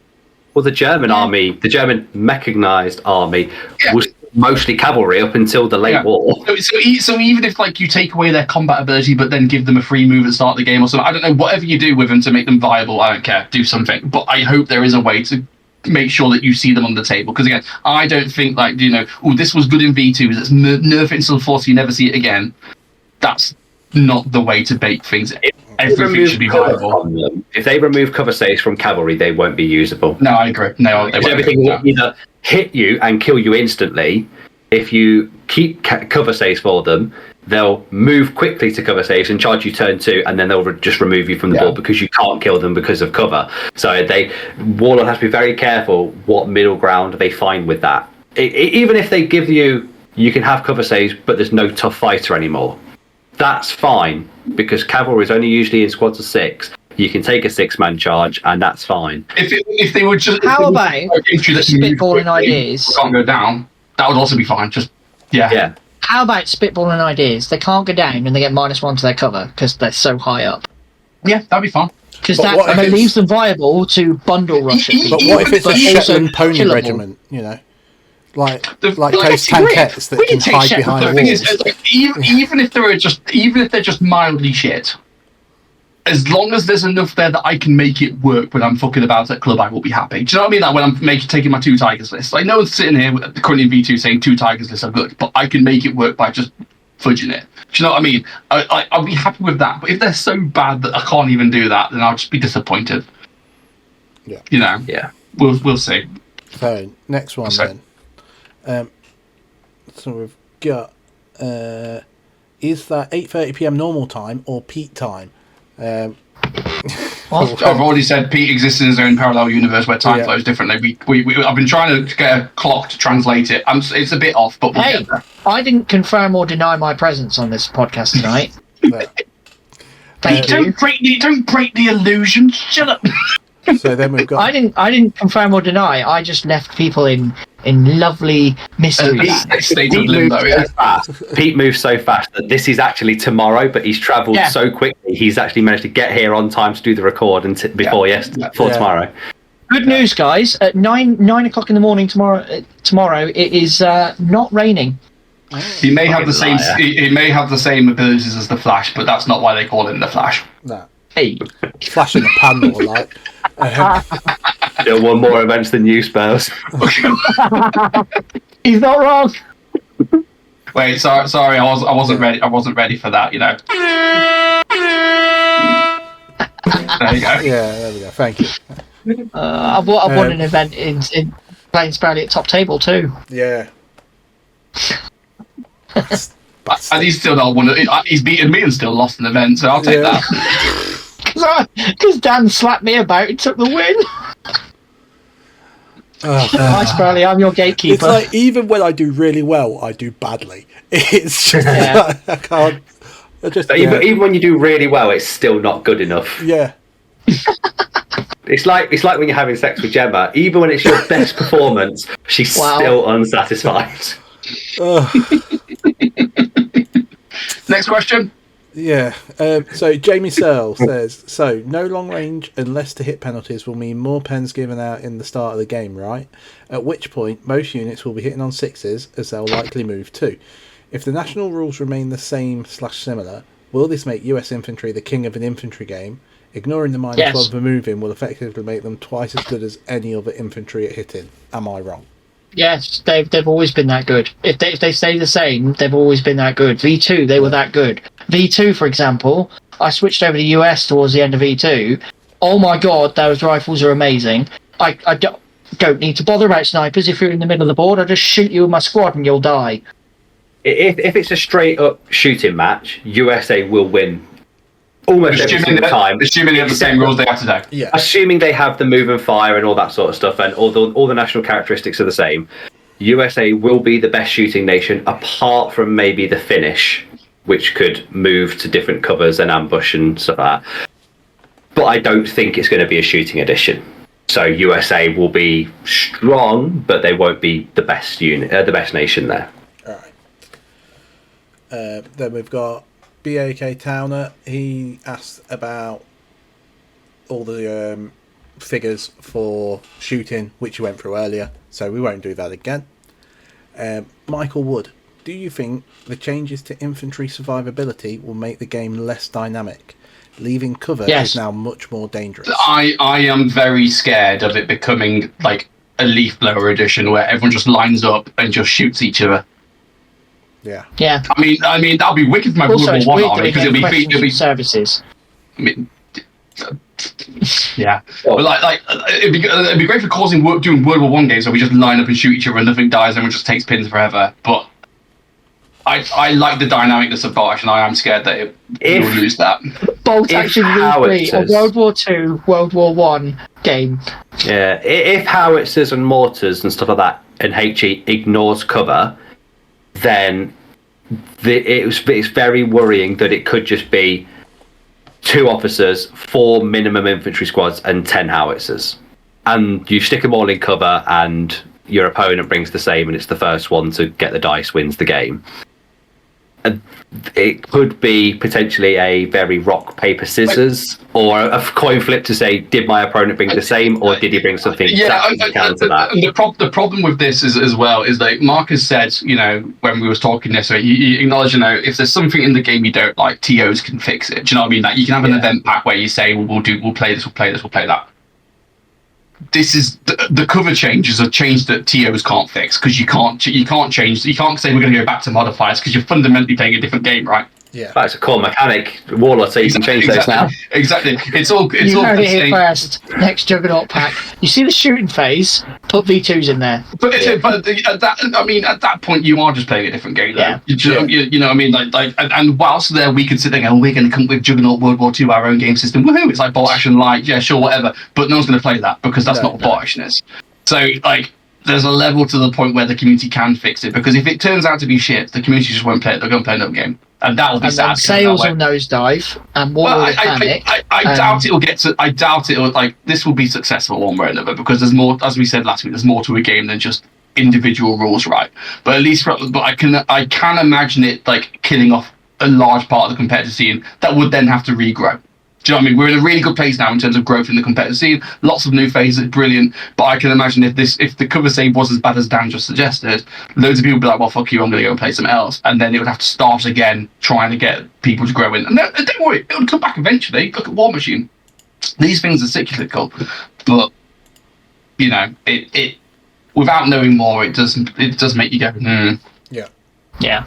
Well, the German army, the German mechanized army, was mostly cavalry up until the late war. So even if you take away their combat ability, but then give them a free move at the start of the game or something, I don't know, whatever you do with them to make them viable, I don't care. Do something. But I hope there is a way to make sure that you see them on the table. Because again, I don't think this was good in V2, let's nerf it until 40 so you never see it again. That's not the way to bake things. Everything should be viable. If they remove cover saves from cavalry, they won't be usable. No, I agree. No, everything will either hit you and kill you instantly. If you keep cover saves for them, they'll move quickly to cover saves and charge you turn 2, and then they'll just remove you from the board because you can't kill them because of cover. So Warlord has to be very careful what middle ground they find with that. Even if they give you can have cover saves, but there's no tough fighter anymore. That's fine, because cavalry is only usually in squads of 6. You can take a 6-man charge, and that's fine. If they were just how about spitballing ideas? Can't go down. That would also be fine. Just yeah. How about spitballing ideas? They can't go down, and they get -1 to their cover because they're so high up. Yeah, that'd be fine. Because that leaves them viable to bundle rush. But what if it's a Shetland pony regiment? Like those tankettes that can hide behind walls. Even if they're just mildly shit, as long as there's enough there that I can make it work when I'm fucking about at club, I will be happy. Do you know what I mean? Like when I'm taking my 2 Tigers list. Like no one's sitting here currently in V2 saying 2 Tigers lists are good, but I can make it work by just fudging it. Do you know what I mean? I'll be happy with that. But if they're so bad that I can't even do that, then I'll just be disappointed. Yeah. Yeah. We'll see. So next one then. So we've got is that 8:30 p.m. normal time or Pete time? I've already said Pete exists in his own parallel universe where time flows differently. I've been trying to get a clock to translate it. It's a bit off, but we'll get there. I didn't confirm or deny my presence on this podcast tonight. Don't break the illusion. Shut up. So then we've got. I didn't confirm or deny. I just left people in in lovely mystery. Pete moves so fast that this is actually tomorrow, but he's travelled so quickly. He's actually managed to get here on time to do the record before tomorrow. Good news, guys! At 9 o'clock in the morning tomorrow, it is not raining. He may have the same. He may have the same abilities as the Flash, but that's not why they call him the Flash. No. Hey, Flash in the pan, more like. Still won more events than you, Spurs. He's not wrong. Wait, sorry, I wasn't ready. I wasn't ready for that. You know. There you go. Yeah, there we go. Thank you. I've won an event in playing Sparrow at top table too. Yeah. And he's still not won. He's beaten me and still lost an event, so I'll take that. Because Dan slapped me about and took the win. Nice, Bradley. I'm your gatekeeper. It's like even when I do really well, I do badly. It's just like, I can't. Even when you do really well, it's still not good enough. Yeah. It's like when you're having sex with Gemma. Even when it's your best performance, she's still unsatisfied. Next question. Yeah. So Jamie Searle says, so no long range and less to hit penalties will mean more pens given out in the start of the game, right? At which point most units will be hitting on sixes, as they'll likely move to. If the national rules remain the same/similar, will this make US infantry the king of an infantry game? Ignoring the -1 for moving will effectively make them twice as good as any other infantry at hitting. Am I wrong? Yes, they've always been that good. If they stay the same, they've always been that good. V2, they were that good. V2, for example, I switched over to US towards the end of V2. Oh my god, those rifles are amazing. I don't need to bother about snipers. If you're in the middle of the board, I just shoot you with my squad and you'll die. If it's a straight up shooting match, USA will win almost every single time. Assuming they have the same rules they have today. Yeah. Assuming they have the move and fire and all that sort of stuff, and all the national characteristics are the same, USA will be the best shooting nation, apart from maybe the Finnish, which could move to different covers and ambush and stuff like that. But I don't think it's going to be a shooting edition. So USA will be strong, but they won't be the best the best nation there. All right. Then we've got BAK Towner. He asked about all the figures for shooting, which you went through earlier, so we won't do that again. Michael Wood, do you think the changes to infantry survivability will make the game less dynamic? Leaving cover is now much more dangerous. I am very scared of it becoming like a leaf blower edition where everyone just lines up and just shoots each other. Yeah. I mean that'll be wicked for my World War One army because it'll be services. I mean, yeah, but like it'd be great for doing World War One games where we just line up and shoot each other and nothing dies and everyone just takes pins forever. But I like the dynamicness of Bolt Action. I am scared that it will lose that. Bolt Action will be a World War II, World War One game. Yeah, if howitzers and mortars and stuff like that and HE ignores cover, then it's very worrying that it could just be 2 officers, 4 minimum infantry squads, and 10 howitzers. And you stick them all in cover, and your opponent brings the same, and it's the first one to get the dice wins the game. And it could be potentially a very rock, paper, scissors, or a coin flip to say, did my opponent bring the same, or did he bring something exactly counter that? The problem with this is as well is that Marcus said, when we was talking this, he acknowledged, if there's something in the game you don't like, TOs can fix it. Do you know what I mean? Like you can have an event pack where you say, we'll play this, we'll play that. This is the cover changes are change that TOs can't fix because you can't say we're going to go back to modifiers because you're fundamentally playing a different game, right? Yeah, that's a core mechanic, Warlord, so you can change those now. Exactly. It's all heard it here first. Next Juggernaut pack. You see the shooting phase? Put V2s in there. But at that point, you are just playing a different game. Though. Yeah. You know what I mean? And whilst there, we could sit there and we're going to come up with Juggernaut World War II, our own game system. Woohoo! It's like Bolt Action, whatever. But no one's going to play that because that's not what Bolt Action is. So there's a level to the point where the community can fix it because if it turns out to be shit, the community just won't play it. They're going to play another game. And that will be sad. Sales will nosedive, and Warlord will panic. I doubt it'll get to. I doubt it'll this will be successful one way or another because there's more. As we said last week, there's more to a game than just individual rules right. But at least, but I can imagine it like killing off a large part of the competitive scene that would then have to regrow. Do you know what I mean? We're in a really good place now in terms of growth in the competitive scene. Lots of new phases, brilliant. But I can imagine if the cover save was as bad as Dan just suggested, loads of people would be like, well, fuck you, I'm going to go and play something else. And then it would have to start again trying to get people to grow in. And don't worry, it would come back eventually. Look at War Machine. These things are cyclical. But, you know, it without knowing more, it does make you go, Yeah. Yeah.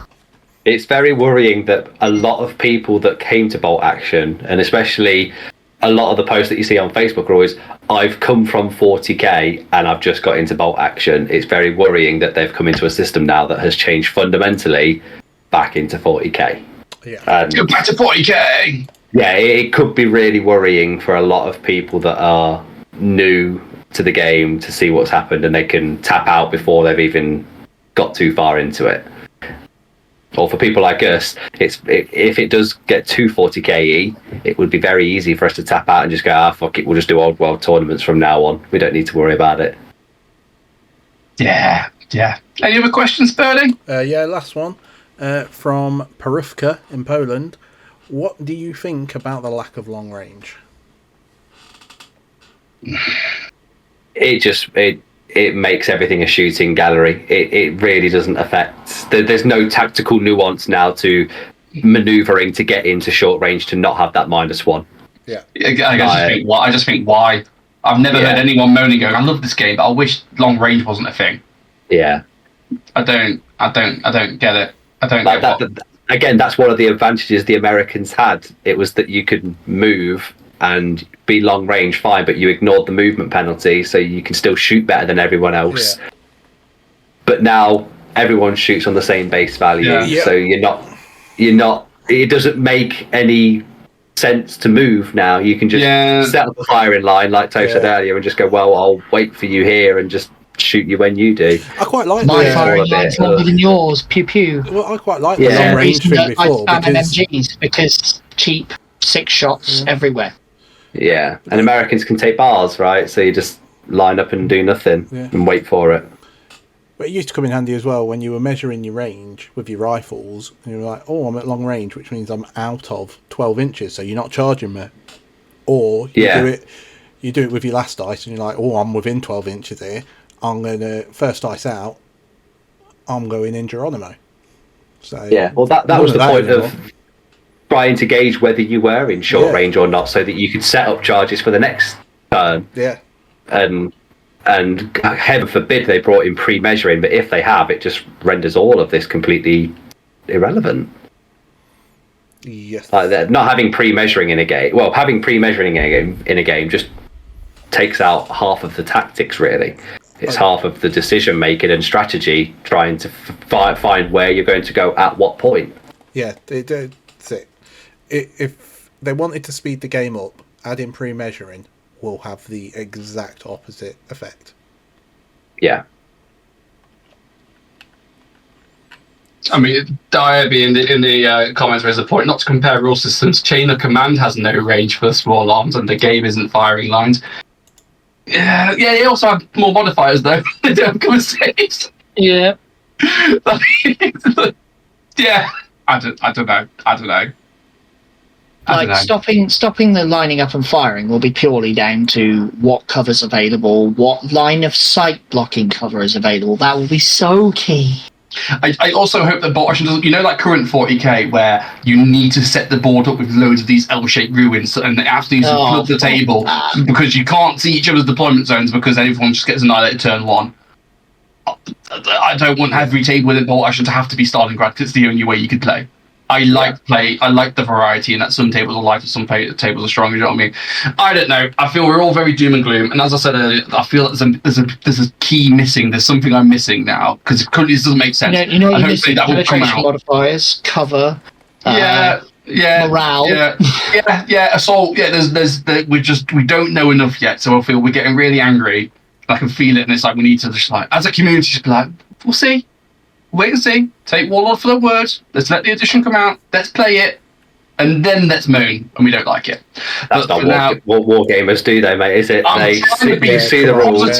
It's very worrying that a lot of people that came to Bolt Action, and especially a lot of the posts that you see on Facebook are always, I've come from 40k and I've just got into Bolt Action. It's very worrying that they've come into a system now that has changed fundamentally back into 40k. Yeah. go back to 40k! Yeah, it could be really worrying for a lot of people that are new to the game to see what's happened, and they can tap out before they've even got too far into it. Or for people like us, if it does get to 40k, it would be very easy for us to tap out and just go, fuck it, we'll just do old world tournaments from now on. We don't need to worry about it. Yeah. Any other questions, Birdie? Yeah, last one from Parówka in Poland. What do you think about the lack of long range? It makes everything a shooting gallery. It really doesn't affect. There's no tactical nuance now to manoeuvring to get into short range to not have that -1. Yeah. I just think why. I've never heard anyone moaning going, I love this game, but I wish long range wasn't a thing. Yeah. I don't get it. I don't like get that. Again, that's one of the advantages the Americans had. It was that you could move and be long range fine, but you ignored the movement penalty, so you can still shoot better than everyone else. Yeah. But now everyone shoots on the same base value, so you're not. It doesn't make any sense to move now. You can just set up a firing line, like Toe said earlier, and just go, well, I'll wait for you here and just shoot you when you do. I quite like my firing line's longer than yours. Pew pew. Well, I quite like the long range thing before. I found MMGs because cheap 6 shots everywhere. Yeah, and Americans can take bars, right? So you just line up and do nothing and wait for it. But it used to come in handy as well when you were measuring your range with your rifles. And you were like, oh, I'm at long range, which means I'm out of 12 inches, so you're not charging me. Or you do it with your last dice, and you're like, oh, I'm within 12 inches here. I'm going to, first dice out, I'm going in Geronimo. So yeah, well, that was the point of trying to gauge whether you were in short range or not, so that you could set up charges for the next turn. Yeah. And heaven forbid they brought in pre-measuring, but if they have, it just renders all of this completely irrelevant. Yes. Like not having pre-measuring in a game, well, having pre-measuring in a game just takes out half of the tactics, really. It's half of the decision making and strategy, trying to find where you're going to go at what point. Yeah, that's it. If they wanted to speed the game up, adding pre-measuring will have the exact opposite effect. Yeah. I mean, Diaby in the comments raised a point not to compare rule systems. Chain of command has no range for small arms, and the game isn't firing lines. Yeah, they also have more modifiers though. They don't have cover saves. Yeah. Yeah. I don't know. Like stopping the lining up and firing will be purely down to what cover's available, what line of sight blocking cover is available. That will be so key. I also hope that Bolt Action doesn't, like current 40k, where you need to set the board up with loads of these L-shaped ruins and they absolutely flood the table because you can't see each other's deployment zones because everyone just gets annihilated turn 1. I don't want every table within Bolt Action to have to be Stalingrad because it's the only way you could play. I like the variety, and that some tables are lighter, some tables are stronger. You know what I mean? I don't know. I feel we're all very doom and gloom, and as I said earlier, I feel that there's a key missing. There's something I'm missing now because currently this doesn't make sense. And hopefully that will come out. Modifiers, cover. Morale. Assault. Yeah, we don't know enough yet, so I feel we're getting really angry. I can feel it, and it's like we need to just as a community just be like, we'll see. Wait and see. Take Warlord for the words. Let's let the edition come out. Let's play it, and then let's moan. And we don't like it. That's not what war gamers do, though, mate. Is it? They see the rules.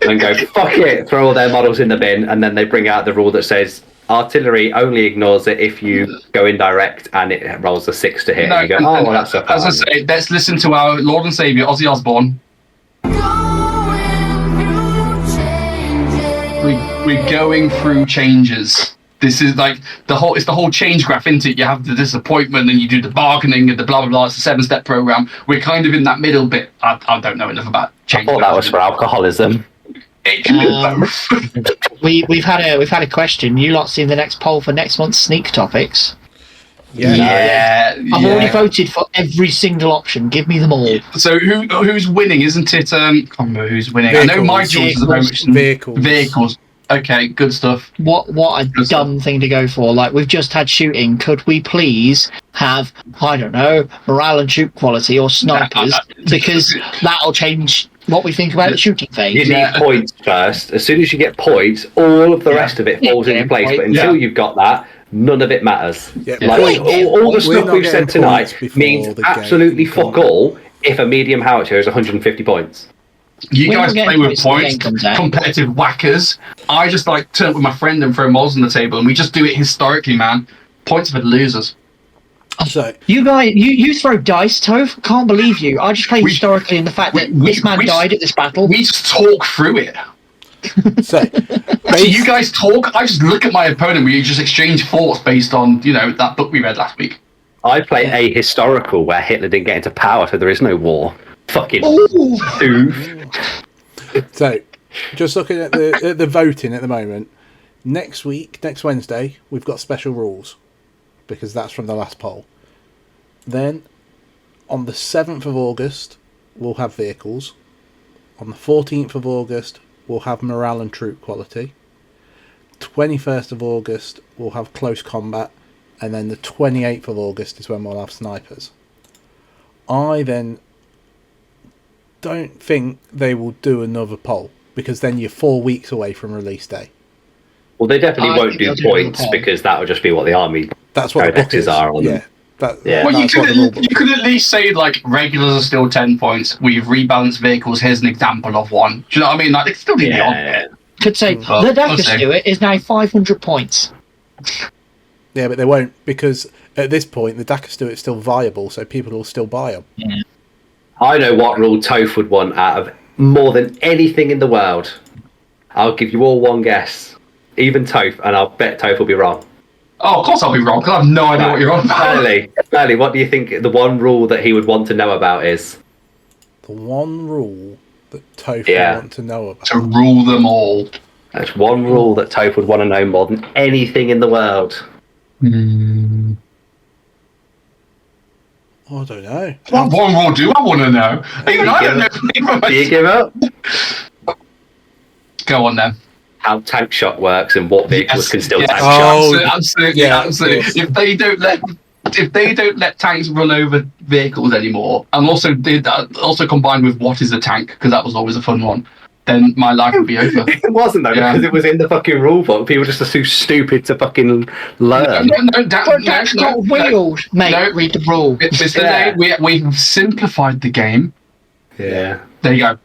and go, fuck it, throw all their models in the bin, and then they bring out the rule that says artillery only ignores it if you go indirect and it rolls a 6 to hit. No, and you go, oh, well, that's a as I say, let's listen to our Lord and Saviour, Ozzy Osbourne. We're going through changes. This is like it's the whole change graph, isn't it? You have the disappointment and you do the bargaining and the blah blah blah. It's a 7-step program. We're kind of in that middle bit. I don't know enough about change. I thought that was for alcoholism. It can be both. we've had a question. You lot seen the next poll for next month's sneak topics? Yeah. I've already voted for every single option. Give me them all. So who's winning? Isn't it? I can't remember who's winning. Vehicles. I know my choice is vehicles. Okay, good stuff. What a dumb thing to go for. Like, we've just had shooting. Could we please have, I don't know, morale and shoot quality or snipers? Because that'll change what we think about the shooting phase. You need points first. As soon as you get points, all of the rest of it falls into place. But until you've got that, none of it matters. Like, all the stuff we've said tonight means absolutely fuck all if a medium howitzer is 150 points. You guys play with points, competitive whackers. I just like turn up with my friend and throw moles on the table, and we just do it historically, man. Points for the losers. So you guys, you throw dice, Toph. Can't believe you. I just play historically in the fact that this man died at this battle. We just talk through it. So you guys talk. I just look at my opponent. We just exchange thoughts based on that book we read last week. I play a historical where Hitler didn't get into power, so there is no war. Fucking So, just looking at the voting at the moment, next Wednesday, we've got special rules, because that's from the last poll. Then, on the 7th of August, we'll have vehicles. On the 14th of August, we'll have morale and troop quality. 21st of August, we'll have close combat. And then the 28th of August is when we'll have snipers. I then don't think they will do another poll, because then you're 4 weeks away from release day. Well, they definitely won't do points, because that would just be what the army codexes are on them. Well, you could at least say, like, regulars are still 10 points. We've rebalanced vehicles. Here's an example of one. Do you know what I mean? Like, they still do the odd. Could say the Dacus do it is now 500 points. Yeah, but they won't, because at this point the Dacus do it's still viable, so people will still buy them. Yeah. I know what rule Toph would want out of more than anything in the world. I'll give you all one guess. Even Toph, and I'll bet Toph will be wrong. Oh, of course I'll be wrong, because I have no idea what you're on about. Early, what do you think the one rule that he would want to know about is? The one rule that Toph would want to know about? To rule them all. That's one rule that Toph would want to know more than anything in the world. I don't know. What one rule do I want to know? Even I don't know. Do you give up? Go on then. How tank shot works and what vehicles can still tank shot. Absolutely. If they don't let tanks run over vehicles anymore, and also combined with what is a tank, because that was always a fun one, then my life would be over. It wasn't though, because it was in the fucking rule book. People just are too stupid to fucking learn. Tanks got wheels, mate. Read the rule. We've simplified the game. Yeah. There you go.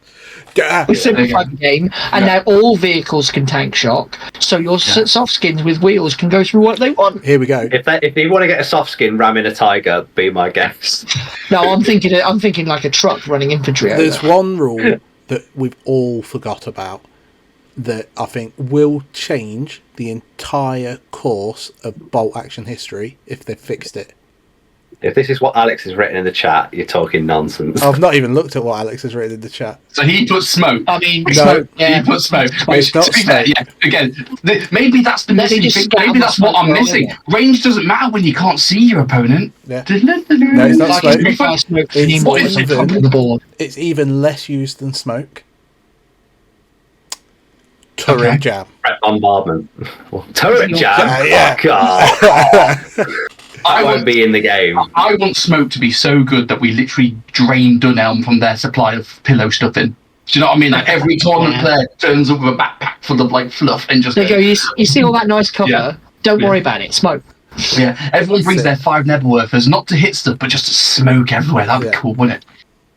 We simplified the game, and now all vehicles can tank shock. So your soft skins with wheels can go through what they want. Here we go. If you want to get a soft skin ramming a tiger, be my guest. No, I'm thinking like a truck running infantry. There's one rule that we've all forgot about that I think will change the entire course of bolt action history if they've fixed it. If this is what Alex has written in the chat, you're talking nonsense. I've not even looked at what Alex has written in the chat. So he put smoke. I mean, smoke. He put smoke. Which, to be fair, again, maybe that's the missing thing. Maybe that's what I'm missing. Range doesn't matter when you can't see your opponent. Yeah. No, it's not smoke. It's even less used than smoke. Turret jam. Bombardment. Turret jam? Yeah. God. I won't be in the game. I want smoke to be so good that we literally drain Dunelm from their supply of pillow stuffing. Do you know what I mean? Like every tournament player turns up with a backpack full of like fluff and just. They go. You see all that nice cover? Yeah. Don't worry about it. Smoke. Yeah, everyone brings their 5 Nebelwerfers, not to hit stuff, but just to smoke everywhere. That'd be cool, wouldn't it?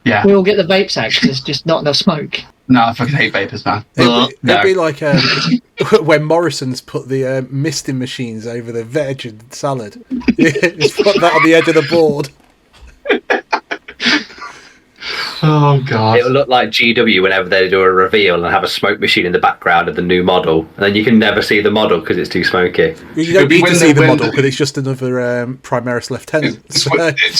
Yeah. We all get the vapes out because there's just not enough smoke. No, I fucking hate vapors, man. It'd be like when Morrison's put the misting machines over the veg and salad. Just put that on the edge of the board. Oh god! It'll look like GW whenever they do a reveal and have a smoke machine in the background of the new model, and then you can never see the model because it's too smoky. You don't need to see the model because it's just another Primaris Lieutenant. It's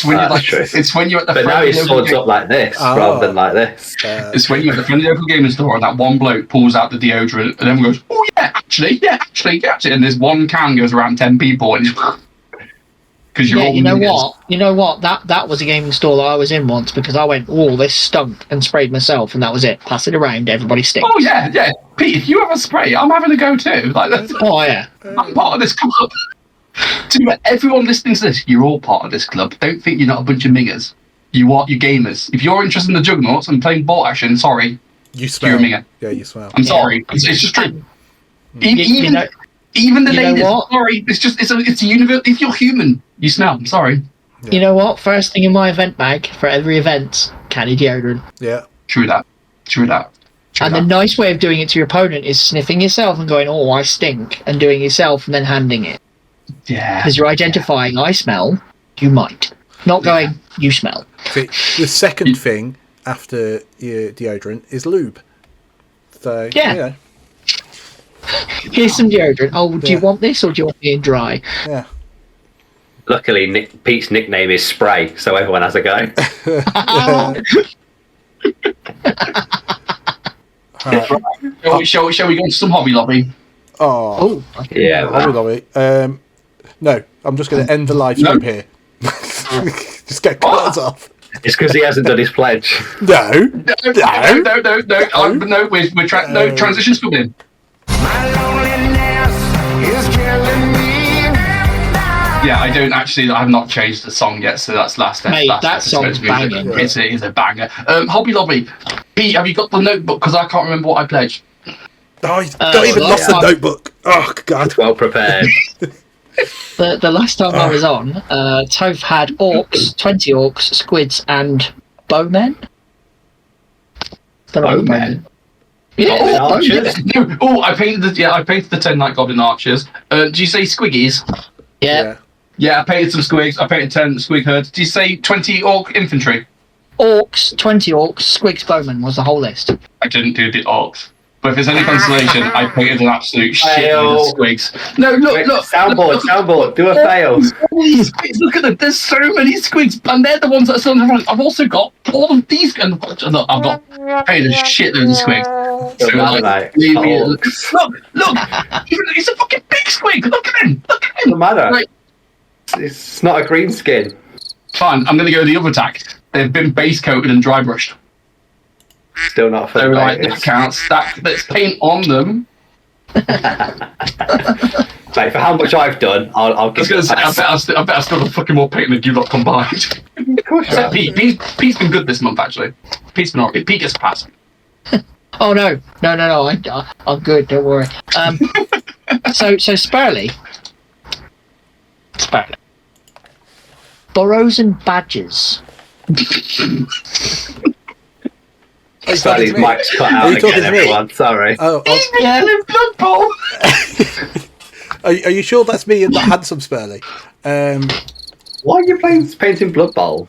when you're like, it's when you're at the. But now his sword's up like this rather than like this. It's when you're at the friendly local gaming store and that one bloke pulls out the deodorant and everyone goes, "Oh yeah, actually," and there's one can goes around 10 people and because you're all you know what? That was a gaming store that I was in once because I went, "Oh, this stunk," and sprayed myself, and that was it. Pass it around, everybody stinks. Oh yeah. Pete, if you have a spray, I'm having a go too. Like, oh yeah, I'm part of this club. To everyone listening to this, you're all part of this club. Don't think you're not a bunch of mingers. You are, you're gamers. If you're interested in the Juggernauts and playing bolt action, sorry, you smell. You're a minger. Yeah, you smell. I'm sorry. It's just true. Even the ladies. Sorry, it's a universe. If you're human, you smell. I'm sorry. Yeah. You know what? First thing in my event bag for every event, candy deodorant. Yeah. True that. And the nice way of doing it to your opponent is sniffing yourself and going, "Oh, I stink," and doing it yourself and then handing it. Yeah. Because you're identifying, I smell, you might. Not going, you smell. See, the second thing after your deodorant is lube. So, yeah. Here's some deodorant. Oh, do you want this or do you want me in dry? Yeah. Luckily, Pete's nickname is Spray, so everyone has a go. Shall we go into some Hobby Lobby? Oh yeah. Hobby Lobby. No, I'm just going to end the live stream here. Just get cards off. It's because he hasn't done his pledge. No. Transition's coming in. My loneliness is killing me. Yeah, I have not changed the song yet, so that's last. Mate, last that song's banging. It's a banger. Hobby Lobby. Pete, have you got the notebook? Because I can't remember what I pledged. Oh, you don't even lost the notebook. Oh, God. Well prepared. The last time I was on, Toph had orcs, 20 orcs, squids, and bowmen. Bowmen? Yeah, archers. I painted the 10 Night Goblin archers. Did you say squiggies? Yeah. Yeah, I painted some squigs. I painted 10 squig herds. Did you say 20 orc infantry? Orcs, 20 orcs, squigs, bowmen was the whole list. I didn't do the orcs. But if there's any consolation, I painted an absolute shitload of squigs. No, look. Soundboard, do a fail. Look at them. There's so many squigs, and they're the ones that are still in the front. I've also got all of these. And I've got painted a shitload of squigs. So, look. He's a fucking big squig. Look at him. Doesn't matter. It's not a green skin. Fine, I'm going to go the other tack. They've been base coated and dry brushed. Still not for so that counts. Let's paint on them. Mate, for how much I've done, I'll give you. I bet I still have fucking more paint than you lot combined. Of course. Pete's been good this month actually. Pete's been alright. Pete gets a pass. Oh no! I'm good. Don't worry. So Spurley. Burrows and badges. Spurley's mic's cut out again, everyone. Sorry. Blood Bowl. Are you sure that's me and not handsome Spurley? Why are you painting Blood Bowl?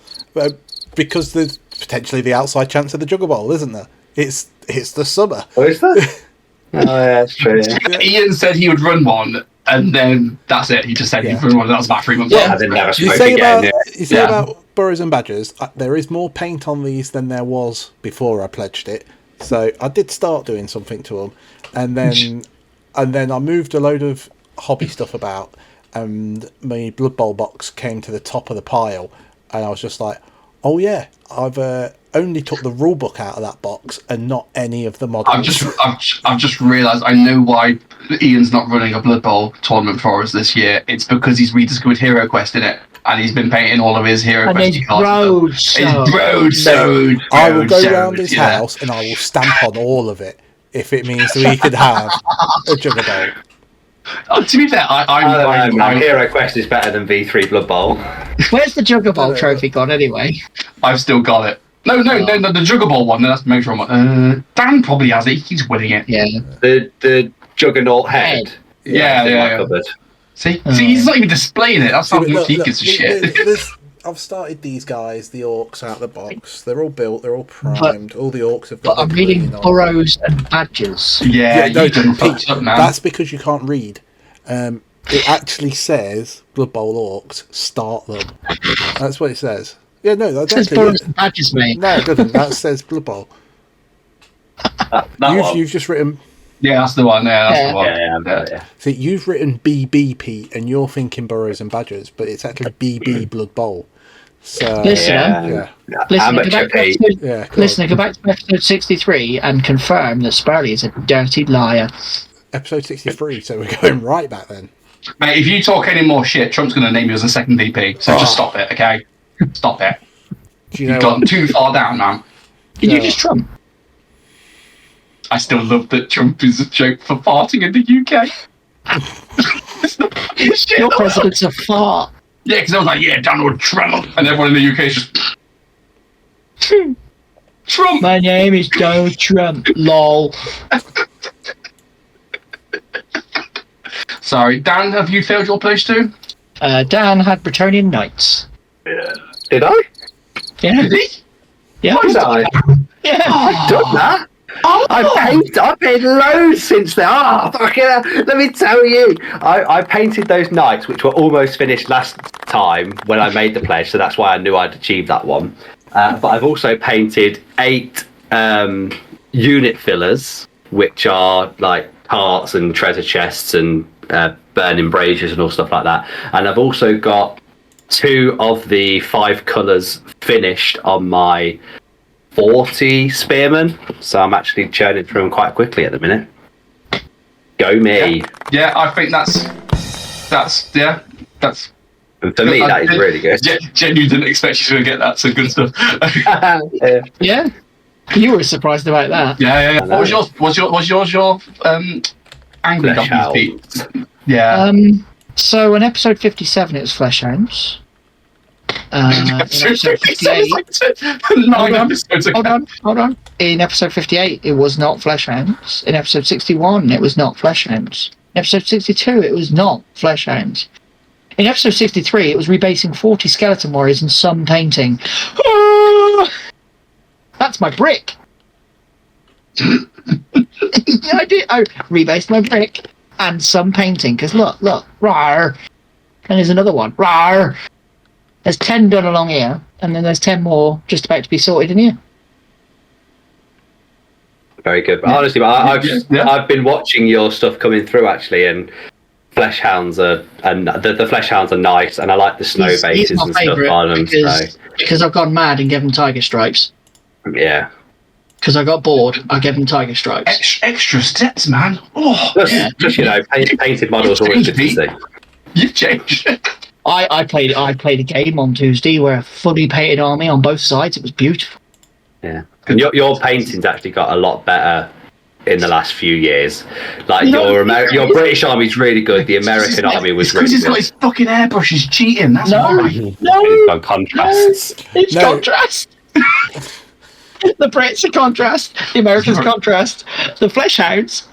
Because there's potentially the outside chance of the Jugger Bowl, isn't there? It's the summer. Oh, is there? Oh, yeah, that's true. Yeah. Ian said he would run one, and then that's it. He just said he'd run one. That was about 3 months ago. I didn't never You say about Burrows and Badgers, there is more paint on these than there was before I pledged it. So I did start doing something to them, and then I moved a load of hobby stuff about, and my Blood Bowl box came to the top of the pile, and I was just like, oh yeah, I've only took the rule book out of that box and not any of the models. I've just realised I know why Ian's not running a Blood Bowl tournament for us this year. It's because he's rediscovered Hero Quest in it, and he's been painting all of his Hero Quest cards. I will go around his house and I will stamp on all of it if it means that we could have a Juggernaut. To be fair, my Hero Quest is better than V3 Blood Bowl. Where's the Jugger Bowl trophy gone anyway? I've still got it. No, the Juggernaut one. That's the major one. Dan probably has it. He's winning it. Yeah. The Juggernaut head. Yeah. See, he's not even displaying it. That's how much he gives a shit. I've started these guys, the orcs, out of the box. They're all built. They're all primed. All the orcs have got. But I'm reading burrows and badges. Yeah, no, Pete, up, man. that's because you can't read. It actually says Blood Bowl orcs. Start them. That's what it says. Yeah, no, that's It says burrows and badges, mate. No, it doesn't. That says Blood Bowl. You've just written. Yeah, that's the one. Yeah, that's the one. Yeah. See, you've written BB, Pete, and you're thinking Burrows and Badgers, but it's actually BB Blood Bowl. So, Listener, go back to episode 63 and confirm that Sparley is a dirty liar. Episode 63, so we're going right back then. Mate, if you talk any more shit, Trump's going to name you as a second VP. So just stop it, okay? Stop it. You've gone too far down, man. Did you just Trump? I still love that Trump is a joke for farting in the UK. Your president's a fart. Yeah, because I was like, Donald Trump. And everyone in the UK is just... Trump! My name is Donald Trump. LOL. Sorry, Dan, have you failed your pledge too? Dan had Bretonian Knights. Yeah. Did I? Yeah. Did he? Yeah. Did I? Yeah. I've done that. I paid loads since then. Let me tell you, I painted those knights, which were almost finished last time when I made the pledge, so that's why I knew I'd achieved that one. But I've also painted 8 unit fillers, which are like hearts and treasure chests and burning braziers and all stuff like that. And I've also got 2 of the 5 colours finished on my 40 spearmen, so I'm actually churning through them quite quickly at the minute. Go me! Yeah, I think that's. And for me, that is really good. Genuinely didn't expect you to get that. So good stuff. Yeah. You were surprised about that. Yeah. What was yours? Your angry guppies, Pete? Yeah. So in episode 57, it was Flesh Hounds. In episode 58, hold on. In episode 58, it was not Flesh Hounds. In episode 61, it was not Flesh Hounds. In episode 62, it was not Flesh Hounds. In episode 63, it was rebasing 40 skeleton warriors and some painting. That's my brick. I did. I rebased my brick and some painting. Because look, rawr. And there's another one, rawr. There's 10 done along here, and then there's 10 more just about to be sorted in here. Very good. But honestly, I've been watching your stuff coming through actually, and Flesh Hounds are the Flesh Hounds are nice, and I like the snow bases and stuff on them. Because I've gone mad and given Tiger Stripes. Yeah. Because I got bored, I gave them Tiger Stripes. Extra steps, man. Just painted models always good to see. You've changed. I played a game on Tuesday where a fully painted army on both sides. It was beautiful. Yeah, and your painting's actually got a lot better in the last few years. Like your British army's really good. The American army was really good. He's got his fucking airbrush. He's cheating. That's why. No, it's got contrasts. It's contrast. The Brits are contrast. The Americans contrast. The Flesh Hounds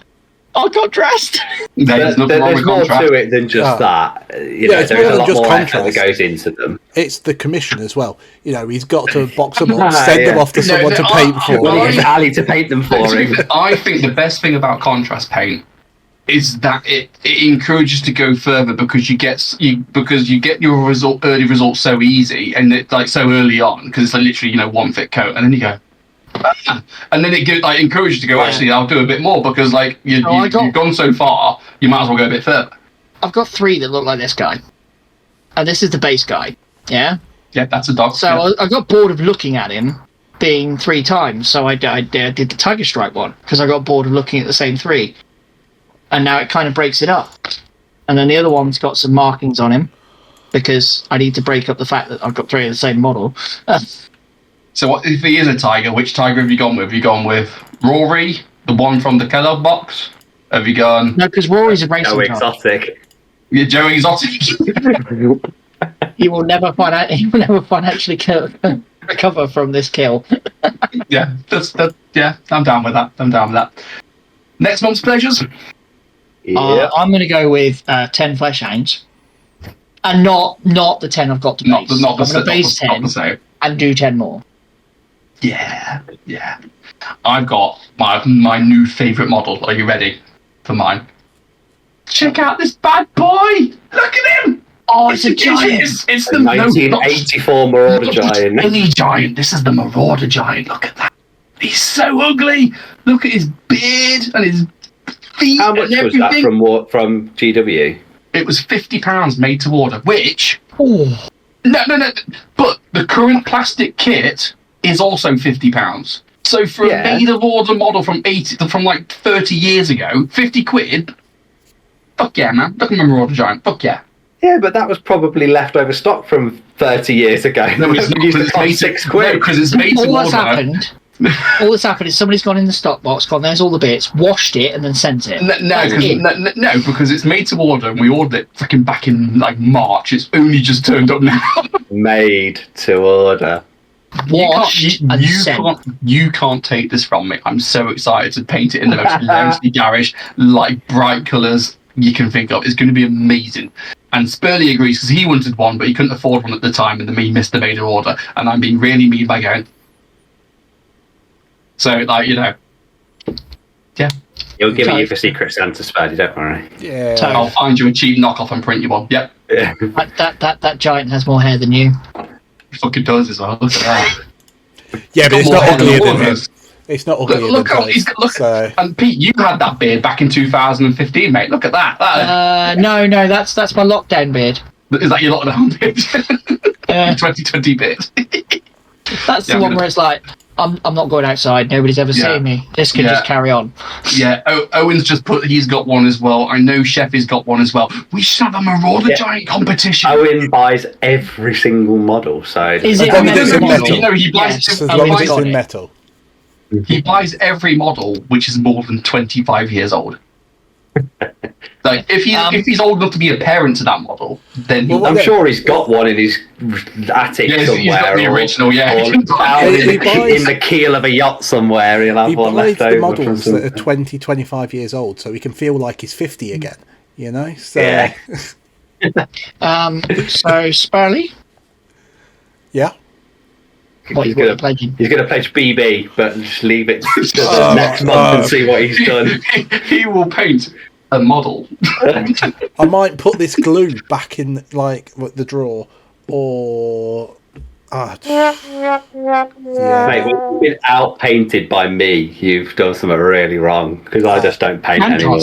are contrast. There's more to it than just that. There's a lot more effort that goes into them. It's the commission as well. He's got to box them up, send them off to someone to paint for him. Ali to paint them for him. I think the best thing about contrast paint is that it encourages to go further because you get your early results so easy and it, like so early on because it's like literally one thick coat and then you go. And then it encourages you to go. Actually, I'll do a bit more because you've gone so far. You might as well go a bit further. I've got 3 that look like this guy, and this is the base guy. Yeah. Yeah, that's a dog. So I got bored of looking at him being 3 times. So I did the Tiger Stripe one because I got bored of looking at the same 3, and now it kind of breaks it up. And then the other one's got some markings on him because I need to break up the fact that I've got 3 of the same model. So what if he is a tiger? Which tiger have you gone with? Have you gone with Rory, the one from the Kellogg box? Have you gone? No, because Rory's a racing car. Exotic. Yeah, Joe Exotic. He will never financially kill. recover from this kill. Yeah, I'm down with that. Next month's pleasures. I'm going to go with 10 flesh hounds, and not the 10 I've got to base. I'm going to base 10 and do 10 more. Yeah. I've got my new favourite model. Are you ready for mine? Check out this bad boy! Look at him! Oh, it's a giant. It's the 1984 Marauder Giant. Any giant. This is the Marauder Giant. Look at that. He's so ugly. Look at his beard and his feet. How much was that from GW? It was £50 made to order, which... Oh. No. But the current plastic kit is also £50. So for a made-to-order model from 30 years ago, 50 quid... Fuck yeah, man. Look at my Marauder Giant. Fuck yeah. Yeah, but that was probably leftover stock from 30 years ago. No, it's not, because it's made £6. No, because it's made to order. All that's happened is somebody's gone in the stock box, gone, there's all the bits, washed it, and then sent it. No, because it's made to order, and we ordered it freaking back in March. It's only just turned up now. Made to order. Washed and sent. You can't take this from me. I'm so excited to paint it in the most loosely garish, bright colours you can think of. It's going to be amazing. And Spurley agrees because he wanted one, but he couldn't afford one at the time, and then he missed the made to order. And I'm being really mean by going. So, yeah. He'll give it you for Secret Santa, Spurley, don't worry. Yeah. I'll find you a cheap knockoff and print you one. Yep. Yeah. That giant has more hair than you. It fucking does as well. Look at that. Yeah, but it's not uglier than him. It's not uglier look than he's got. So. And Pete, you had that beard back in 2015, mate. Look at that. No, that's my lockdown beard. Is that your lockdown beard? 2020 beard. That's the one where it's like, I'm not going outside. Nobody's ever seen me. This can just carry on. Yeah. Owen's just he's got one as well. I know Sheffy's got one as well. We should have a Marauder Giant competition. Owen buys every single model. So is it metal? No, he buys. As long as it's in metal. He buys every model which is more than 25 years old. If he's old enough to be a parent to that model, then I'm sure he's got one in his attic somewhere. He's got the original, or in the keel of a yacht somewhere. He'll have one left over. He buys the models that are 20, 25 years old, so he can feel like he's 50 again. You know. So. Yeah. So Spurley. Yeah. He's going to pledge BB, but just leave it to next month and see what he's done. He will paint a model. I might put this glue back in the drawer, or Mate, when you've been out painted by me, you've done something really wrong because I just don't paint anymore.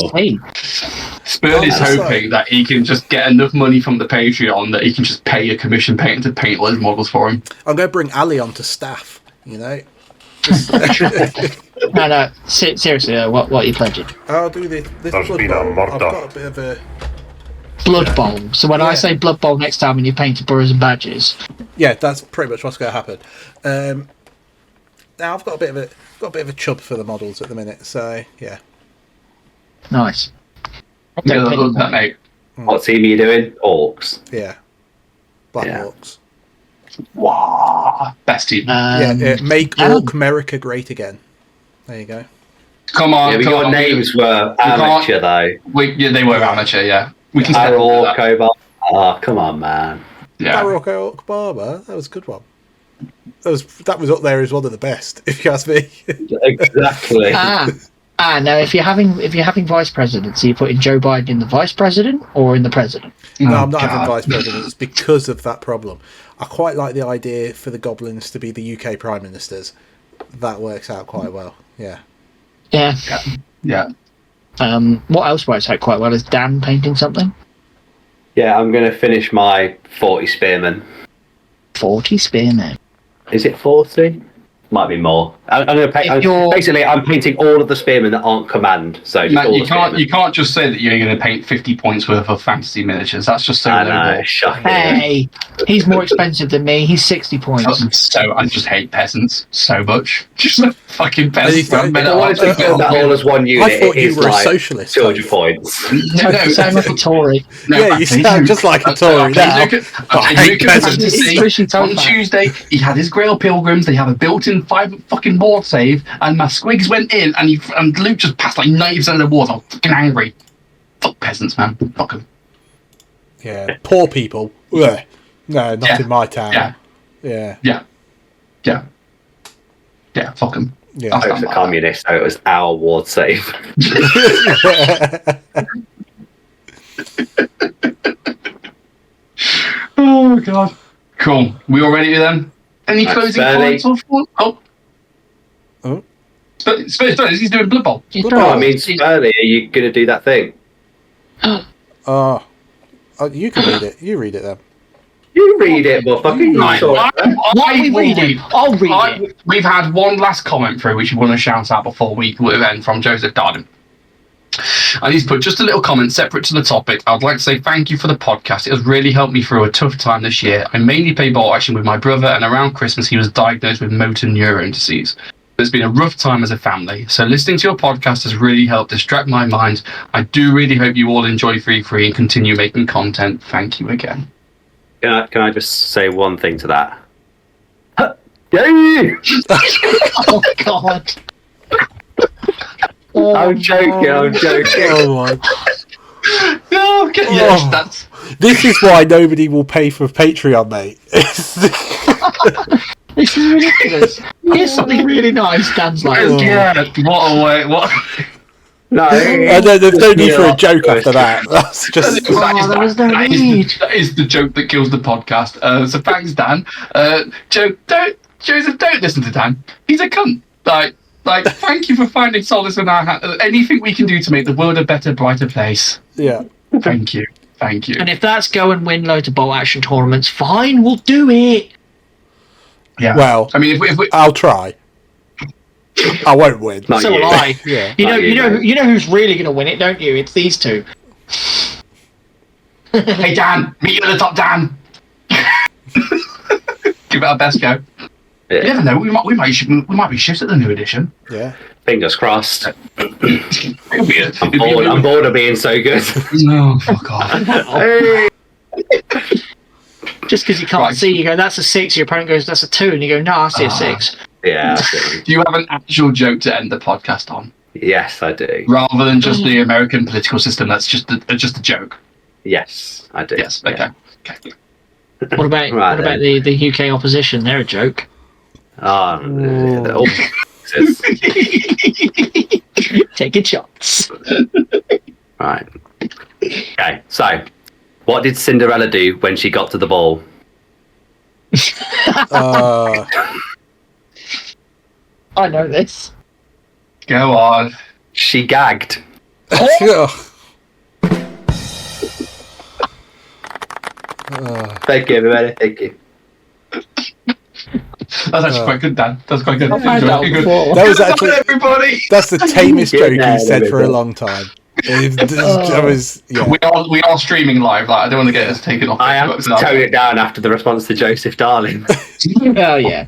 Spurley's hoping that he can just get enough money from the Patreon that he can just pay a commission painter to paint all his models for him. I'm going to bring Ali on to staff, you know. No, seriously, what are you pledging? I'll do this Blood Bowl. I've got a bit of a... Blood Bowl. So when I say Blood Bowl next time and you paint boroughs and badges... Yeah, that's pretty much what's going to happen. Now I've got a bit of a chub for the models at the minute, so yeah. Nice. Mate. What team are you doing? Orcs. Yeah. Black Orcs. Wow. Best team. Make Orc America great again. There you go. Come on. Your names were amateur, though. They were amateur, yeah. We can Orc Barber. Oh, come on, man. Yeah. Orc Barber. That was a good one. That was up there as one of the best, if you ask me. Exactly. Now if you're having vice presidency, you putting Joe Biden in the vice president or in the president? No, I'm not having vice presidents because of that problem. I quite like the idea for the goblins to be the UK prime ministers. That works out quite well. Yeah. What else works out quite well? Is Dan painting something? Yeah, I'm going to finish my 40 spearmen. 40 spearmen. Is it 40? Might be more. I'm going to paint. Basically, I'm painting all of the spearmen that aren't command. So Matt, you can't just say that you're going to paint 50 points worth of fantasy miniatures. That's just so low. Hey, he's more expensive than me. He's 60 points. So I just hate peasants so much. Just fucking peasants. I wanted to build that all as one unit. I thought you were a socialist. 200 points. No, you sound like a Tory. Yeah, you sound just like a Tory now. On Tuesday, he had his Grail Pilgrims. They have a built-in 5 fucking board save, and my squigs went in, and Luke just passed like 90% of the boards. I was fucking angry. Fuck peasants, man. Fuck them. Yeah, poor people. Ugh. No, not in my town. Yeah. Fuck them. Yeah. I was a communist, so it was our ward save. Oh god. Cool. We all ready then? Any closing comments or thoughts? Spurs, he's doing Blood Bowl. I mean, Spurley, are you going to do that thing? You can read it. You read it then. You read it, motherfucker. I'll read it. We've had one last comment through, which we want to shout out before we end, from Joseph Darden. And he's put just a little comment separate to the topic. I'd like to say thank you for the podcast. It has really helped me through a tough time this year. I mainly play bolt action with my brother, and around Christmas he was diagnosed with motor neurone disease. It's been a rough time as a family, so listening to your podcast has really helped distract my mind. I do really hope you all enjoy Free and continue making content. Thank you again. Can I just say one thing to that? Yay! Oh god. I'm joking. Oh my. No, okay. Yes, This is why nobody will pay for Patreon, mate. This is ridiculous. Here's something really nice. Dan's like, yeah, what a way. What? No, there's no need for a joke after that. That's just. there was no need. That is the joke that kills the podcast. So thanks, Dan. Joseph, don't listen to Dan. He's a cunt. Like, thank you for finding solace in our hand. Anything we can do to make the world a better, brighter place. Yeah. Thank you. And if that's go and win loads of bolt action tournaments, fine, we'll do it. Yeah. Well, I mean, if we I'll try. I won't win. So will I. Yeah. You know who's really going to win it, don't you? It's these two. Hey Dan, meet you at the top, Dan. Give it our best go. Yeah. You never know. We might be shit at the new edition. Yeah. Fingers crossed. I'm bored of being so good. No, fuck off. Just because you can't see, you go, that's a 6. Your opponent goes, that's a 2, and you go, no, I see a 6. Yeah. Do you have an actual joke to end the podcast on? Yes, I do. Rather than just the American political system, that's just a joke. Yes, I do. Yes. Okay. What about the UK opposition? They're a joke. Taking shots. Right. Okay, so what did Cinderella do when she got to the ball? I know this. Go on. She gagged. Thank you, everybody. Thank you. That's actually quite good, Dan. That's quite good. That was actually everybody. That's the tamest joke you've said for a long time. That was, yeah. We are streaming live. Like, I don't want to get us taken off. I am to tone it down after the response to Joseph Darling. Oh yeah.